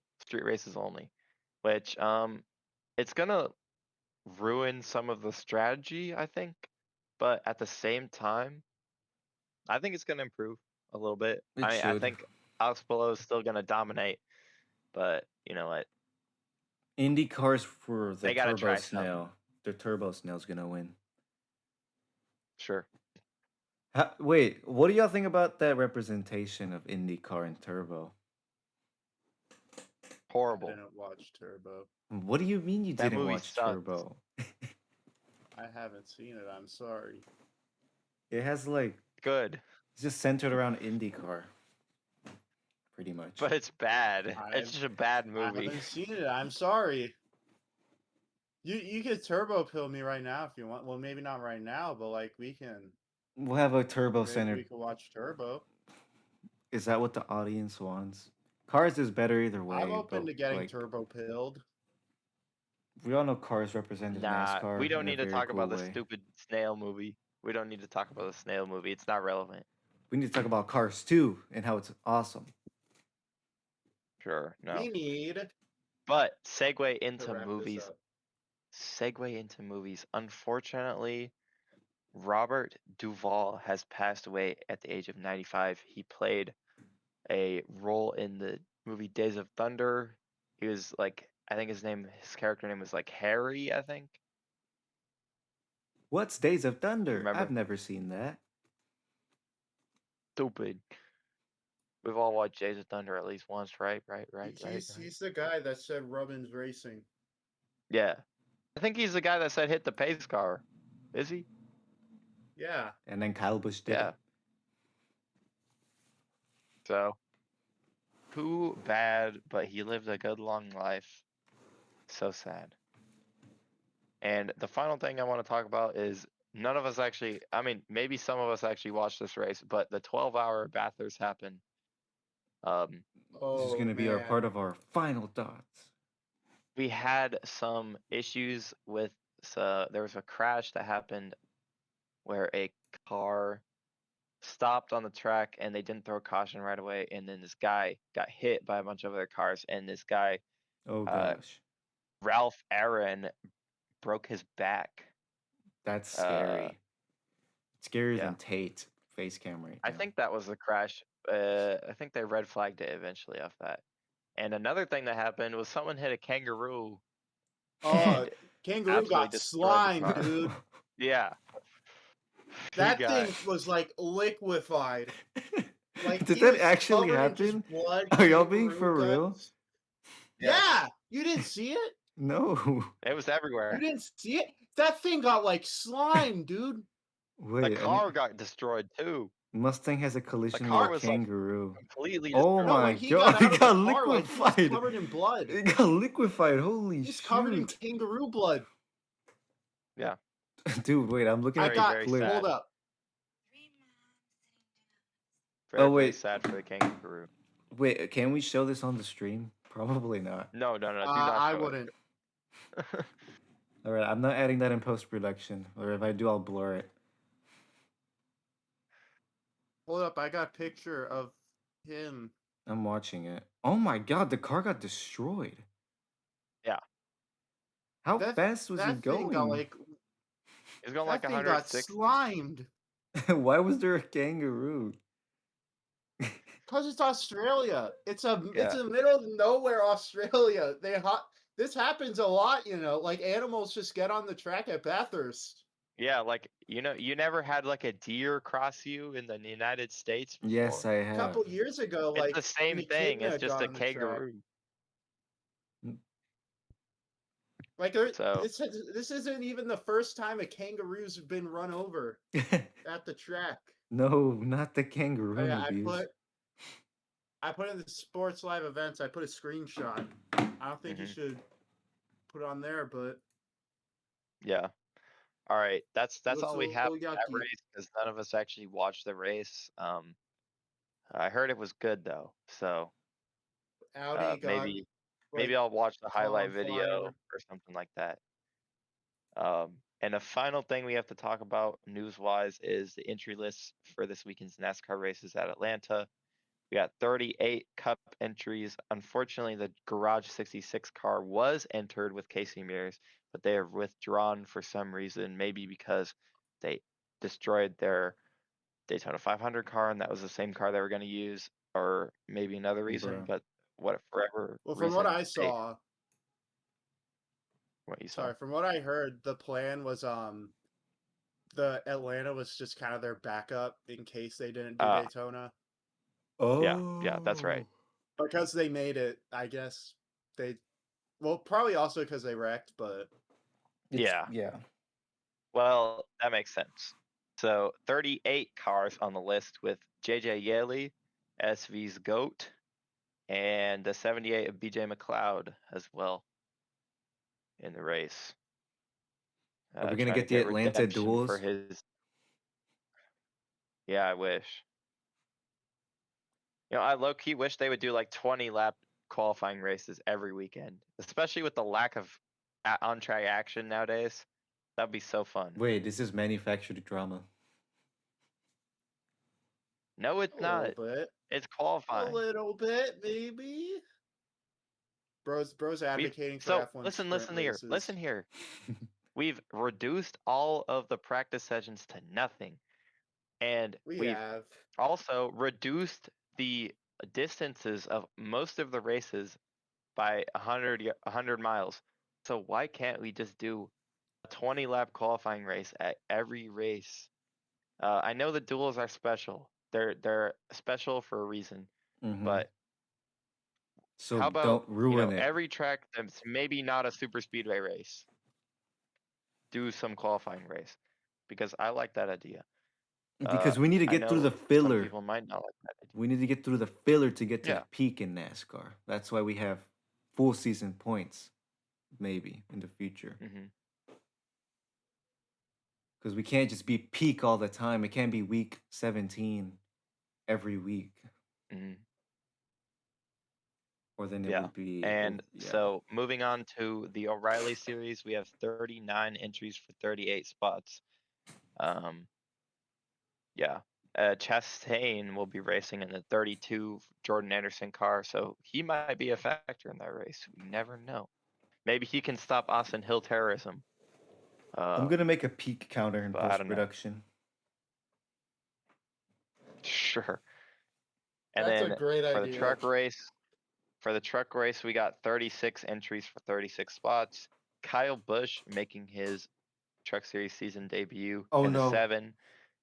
which it's gonna ruin some of the strategy, I think, but at the same time, I think it's gonna improve a little bit. I should. think Alex Palou is still gonna dominate, but you know what? Indy cars for the They gotta Turbo try something. Snail. The Turbo Snail's gonna win. Sure. Wait, what do y'all think about that representation of IndyCar and Turbo? I Horrible. didn't watch Turbo. What do you mean you That didn't movie watch sucks. Turbo? I haven't seen it. I'm sorry. It has like Good, it's just centered around IndyCar, pretty much. but it's bad. I It's just a bad movie. haven't seen it. I'm sorry. You could turbo pill me right now if you want. Well, maybe not right now, but like we can. We'll have a turbo Maybe centered. we could watch Turbo. Is that what the audience wants? Cars is better either I'm way, open but to getting like turbo pilled. we all know cars represented Nah, we NASCAR don't in a need to very talk cool about the way. stupid snail movie. We don't need to talk about the snail movie. It's not relevant. We need to talk about Cars 2 and how it's awesome. Sure, no. We need But segue to into wrap this movies. up. Segue into movies. Unfortunately, Robert Duvall has passed away at the age of 95. He played a role in the movie Days of Thunder. He was like, I think his character name was like Harry, I think. What's Days of Thunder? Remember? I've never seen that. Stupid. We've all watched Days of Thunder at least once, right? He's the guy that said Rubbins Racing. Yeah. I think he's the guy that said hit the pace car. Is he? Yeah. And then Kyle Busch did Yeah. it. So, too bad, but he lived a good long life. So sad. And the final thing I want to talk about is none of us actually, I mean, maybe some of us actually watched this race, but the 12-hour Bathurst happened. This is Oh going to be our man. part of our final thoughts. We had some issues with, there was a crash that happened where a car stopped on the track and they didn't throw caution right away, and then this guy got hit by a bunch of other cars, and this guy, Oh gosh. Ralph Aaron, broke his back. That's Uh, scary. Scarier yeah. than Tate face cam right I now. think that was the crash. I think they red flagged it eventually off that. And another thing that happened was someone hit a kangaroo. Oh, and kangaroo absolutely got destroyed the slimed, car. dude. Yeah. That Big guy. thing was like liquefied. Like Did he that was actually covered in just happen? blood. Are y'all being kangaroo for real? guts. Yeah. Yeah, you didn't see it. No. It was You everywhere. didn't see it. That thing got like slime, dude. Wait, The car got destroyed too. Mustang has a The collision car with a was like kangaroo. completely Oh destroyed. No, my when he god, got out it of got the car, like he was liquefied. covered in blood. It got liquefied. Holy He's covered in shoot. kangaroo blood. Yeah. Dude, wait, I'm looking at the very clip. sad. Hold up. Very, Oh, very wait. sad for the kangaroo. Wait, can we show this on the stream? Probably not. No, do not I show it. wouldn't. All right, I'm not adding that in post-production. Or if I do, I'll blur it. Hold up. I got a picture of him. I'm watching it. Oh my god, the car got destroyed. Yeah. How fast was he That thing going? got like. He's going That like thing got 160. slimed. Why was there a kangaroo? Cause it's Australia. It's in Yeah. the middle of nowhere, Australia. This happens a lot, you know. Like animals just get on the track at Bathurst. Yeah, like you never had like a deer cross you in the United States before. Yes, I A have. couple years ago, It's like the same an thing. echidna It's just got a on the track. kangaroo. Like So this isn't even the first time a kangaroo's been run over at the track. No, not the kangaroo Oh, yeah, movies. I put in the sports live events. I put a screenshot. I don't think you should put it on there, but yeah. All right, that's looks all a we have little for that yucky. race because none of us actually watched the race. I heard it was good though, so Audi got maybe like, I'll watch the highlight on video fire. or something like that. And the final thing we have to talk about news-wise is the entry list for this weekend's NASCAR races at Atlanta. We got 38 Cup entries. Unfortunately, the Garage 66 car was entered with Casey Mears, but they have withdrawn for some reason, maybe because they destroyed their Daytona 500 car and that was the same car they were going to use, or maybe another reason, Bruh. but whatever Well, from reason. what I saw, What you saw? sorry, from what I heard, the plan was the Atlanta was just kind of their backup in case they didn't do Daytona. Oh. Yeah, that's right. Because they made it, I guess probably also because they wrecked, but Yeah. Yeah. Well, that makes sense. So 38 cars on the list with JJ Yeley, SV's GOAT, and the 78 of BJ McLeod as well in the race. Are we gonna Trying to get the get Atlanta redemption for duels? his. Yeah, I wish. I low-key wish they would do like 20-lap qualifying races every weekend, especially with the lack of on-track action nowadays. That'd be so fun. Wait, this is manufactured drama. No, it's A not. little bit. It's A qualifying. little bit, maybe. Bro's advocating for F1 listen sprint here. races. Listen here. We've reduced all of the practice sessions to nothing. And we've have. also reduced the distances of most of the races by 100 miles. So why can't we just do a 20-lap qualifying race at every race? I know the duels are special. They're special for a reason. Mhm. But So how about don't ruin it. every track that's maybe not a super speedway race, do some qualifying race, because I like that idea. Because we need to I get through the know some filler. people might not like that idea. We need to get through the filler to get to Yeah. peak in NASCAR. That's why we have full season points, maybe in the future. hmm Because we can't just be peak all the time. It can't be week 17 every week, hmm or then it Yeah. would be. And yeah. so moving on to the O'Reilly series, we have 39 entries for 38 spots. Yeah. Chastain will be racing in the 32 Jordan Anderson car, so he might be a factor in that race. We never know. Maybe he can stop Austin Hill terrorism. I'm gonna make a peak counter in but I post don't know. production. Sure. And That's a then great for the idea. truck race, we got 36 entries for 36 spots. Kyle Busch making his Truck Series season debut Oh, in the no. 7.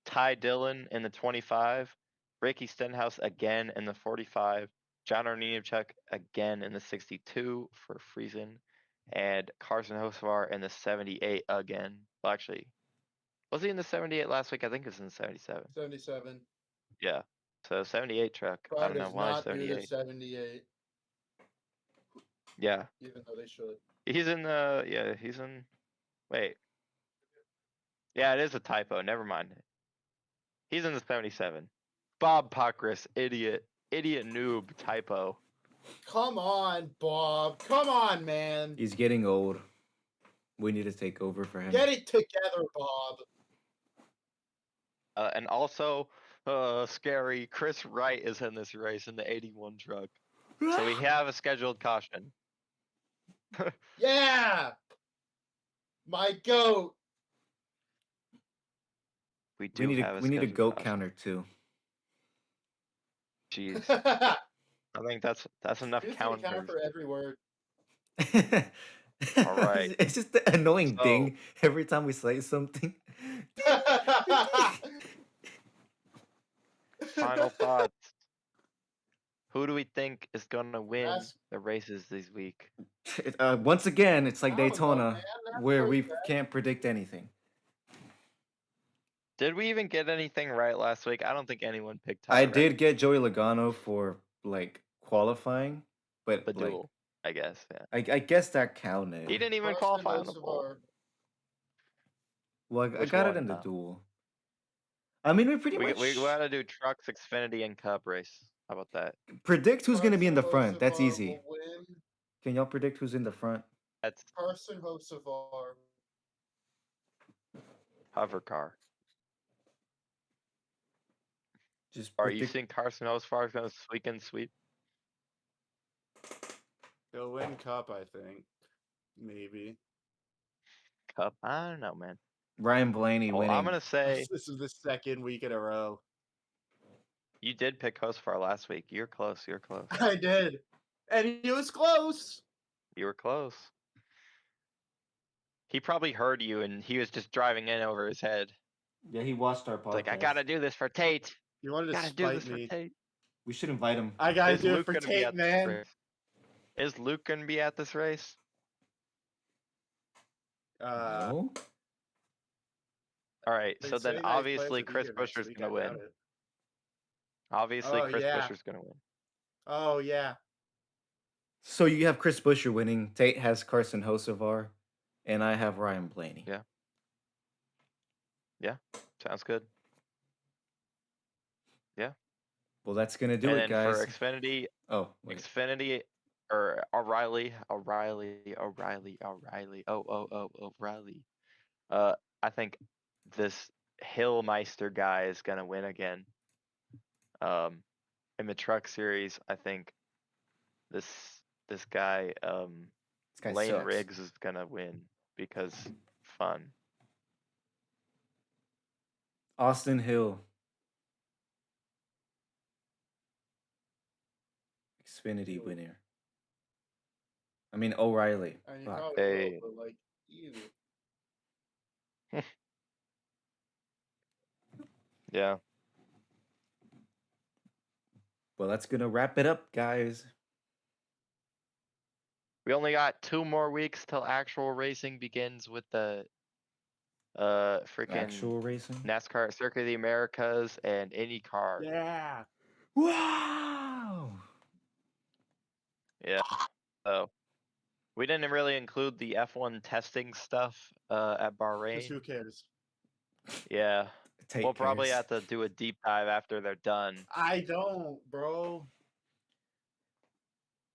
Ty Dillon in the 25. Ricky Stenhouse again in the 45. John Arneichuk again in the 62 for Friesen. And Carson Hocevar in the 78 again. Well, actually, was he in the 78 last week? I think it was in the 77. 77. Yeah. So 78 truck. I Car don't know does why not do the 78. 78, Yeah. even though they should. He's in the he's in wait. Yeah, it is a typo. Never mind. He's in the 77. Bob Pockris, idiot noob typo. Come on, Bob. Come on, man. He's getting old. We need to take over for him. Get it together, Bob. And also, scary. Chris Wright is in this race in the 81 truck. So we have a scheduled caution. Yeah. My goat. We do have a we need a scheduled goat caution. counter too. Jeez. I think that's enough Just gonna counters. count for every word. All right. It's just the annoying So- ding every time we say something. Final thoughts. Who do we think is gonna win That's- the races this week? Once again, it's like I don't know, Daytona, man. That's where so we sad. can't predict anything. Did we even get anything right last week? I don't think anyone picked Tyler I Reddick. did get Joey Logano for like qualifying, but The like duel, I guess. Yeah. I guess that counted. He didn't even Carson qualify on the pole. Hocevar. Well, I Which got it one, in the though? duel. I mean, we pretty We much gotta do trucks, Xfinity, and Cup race. How about that? predict who's going to be in the front. That's Hocevar easy. will win. Can y'all predict who's in the front? That's Carson Hocevar. hover car. Just Are you predict. think Carson Hocevar is gonna sweep? He'll win Cup, I think. Maybe. Cup? I don't know, man. Ryan Blaney Well, winning. I'm gonna say This is the second week in a row. you did pick Hocevar last week. You're close. You're close. I did. And he was close. You were close. He probably heard you, and he was just driving in over his head. Yeah, he watched our podcast. It's like, I gotta do this for Tate. You wanted to Gotta do spite this me. for Tate. We should invite him. I gotta Is do Luke it for gonna be Tate, at this man. race? Is Luke gonna be at this race? No? All right, They so then say that he plans obviously to be Chris here next Buescher's week. gonna I doubt win. it. Obviously Oh Chris yeah. Buescher's gonna win. Oh yeah. So you have Chris Buescher winning. Tate has Carson Hocevar, and I have Ryan Blaney. Yeah. Yeah, sounds good. Yeah. Well, that's gonna do And it, then guys. for Xfinity, Oh, wait. Xfinity or O'Reilly. O'Reilly. I think this Hillmeister guy is gonna win again. In the truck series, I think this guy, This guy Lane sucks. Riggs is gonna win because fun. Austin Hill. Xfinity winner. I mean, O'Reilly. And you Fuck. probably Hey. will, but like you. Yeah. Well, that's gonna wrap it up, guys. We only got 2 more weeks till actual racing begins with the freaking Actual racing. NASCAR Circuit of the Americas and IndyCar. Yeah. Wow. Yeah. So we didn't really include the F1 testing stuff at Because who Bahrain. cares? Yeah. Tate We'll probably cares. have to do a deep dive after they're done. I don't, bro.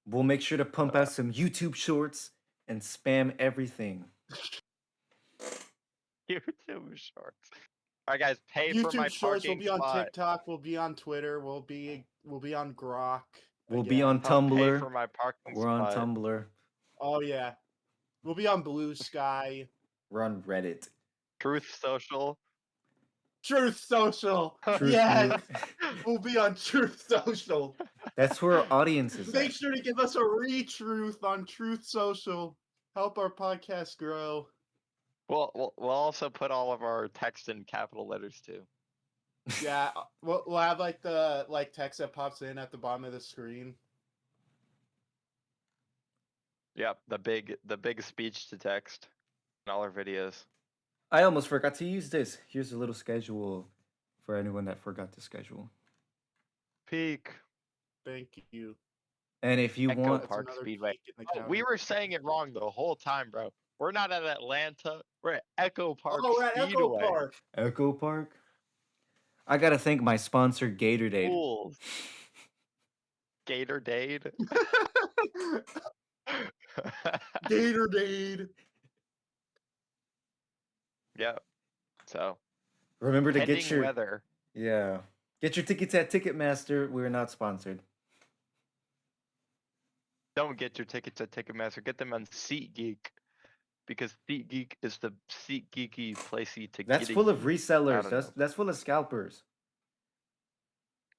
We'll make sure to pump out some YouTube shorts and spam everything. YouTube shorts. All right, guys, pay for my YouTube shorts will parking be on spot. TikTok. We'll be on Twitter. We'll be on Grok. We'll be on Help pay Tumblr. for my parking We're on spot. Tumblr. Oh yeah. We'll be on Blue Sky. We're on Reddit. Truth Social. Truth Social. Truth Yes. Root. We'll be on Truth Social. That's where our audience is Make at. sure to give us a retruth on Truth Social. Help our podcast grow. We'll also put all of our text in capital letters too. Yeah, we'll have like the text that pops in at the bottom of the screen. Yep, the big speech to text in all our videos. I almost forgot to use this. Here's a little schedule for anyone that forgot to schedule. Peak. Thank you. And if you Echo want, Park another Speedway. peak in the Oh, county. we were saying it wrong the whole time, bro. We're not at Atlanta. We're at Echo Park Oh, we're at Speedway. Echo Park. Echo Park. I gotta thank my sponsor, Gatorade. Fools. Gatorade. Gatorade. Yep. So Remember to pending get your weather. get your tickets at Ticketmaster. We're not sponsored. Don't get your tickets at Ticketmaster. Get them on SeatGeek. Because SeatGeek is the SeatGeeky placey to That's get full of I resellers. don't know. That's full of scalpers.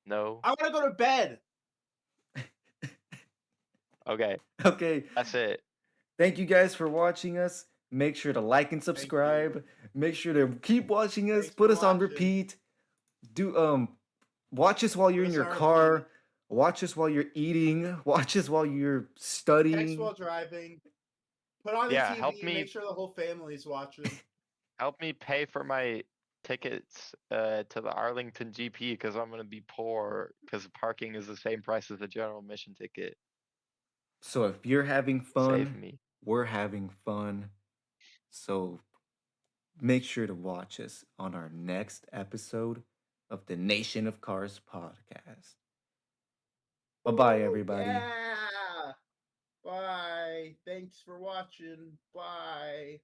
No. I want to go to bed. Okay. Okay. That's it. Thank you guys for watching us. Make sure to like and subscribe. Make sure to keep watching us. Thanks Put for us on watching. repeat. Do watch us while you're Put in us your on car. repeat. Watch us while you're eating. Watch us while you're Text studying. while driving. Put on the Yeah, TV. help me- Make sure the whole family's watching. Help me pay for my tickets to the Arlington GP because I'm gonna be poor because parking is the same price as a general admission ticket. So if you're having Save fun, me. we're having fun. So make sure to watch us on our next episode of the Nation of Cars podcast. Bye-bye, everybody. Yeah. Bye. Thanks for watching. Bye.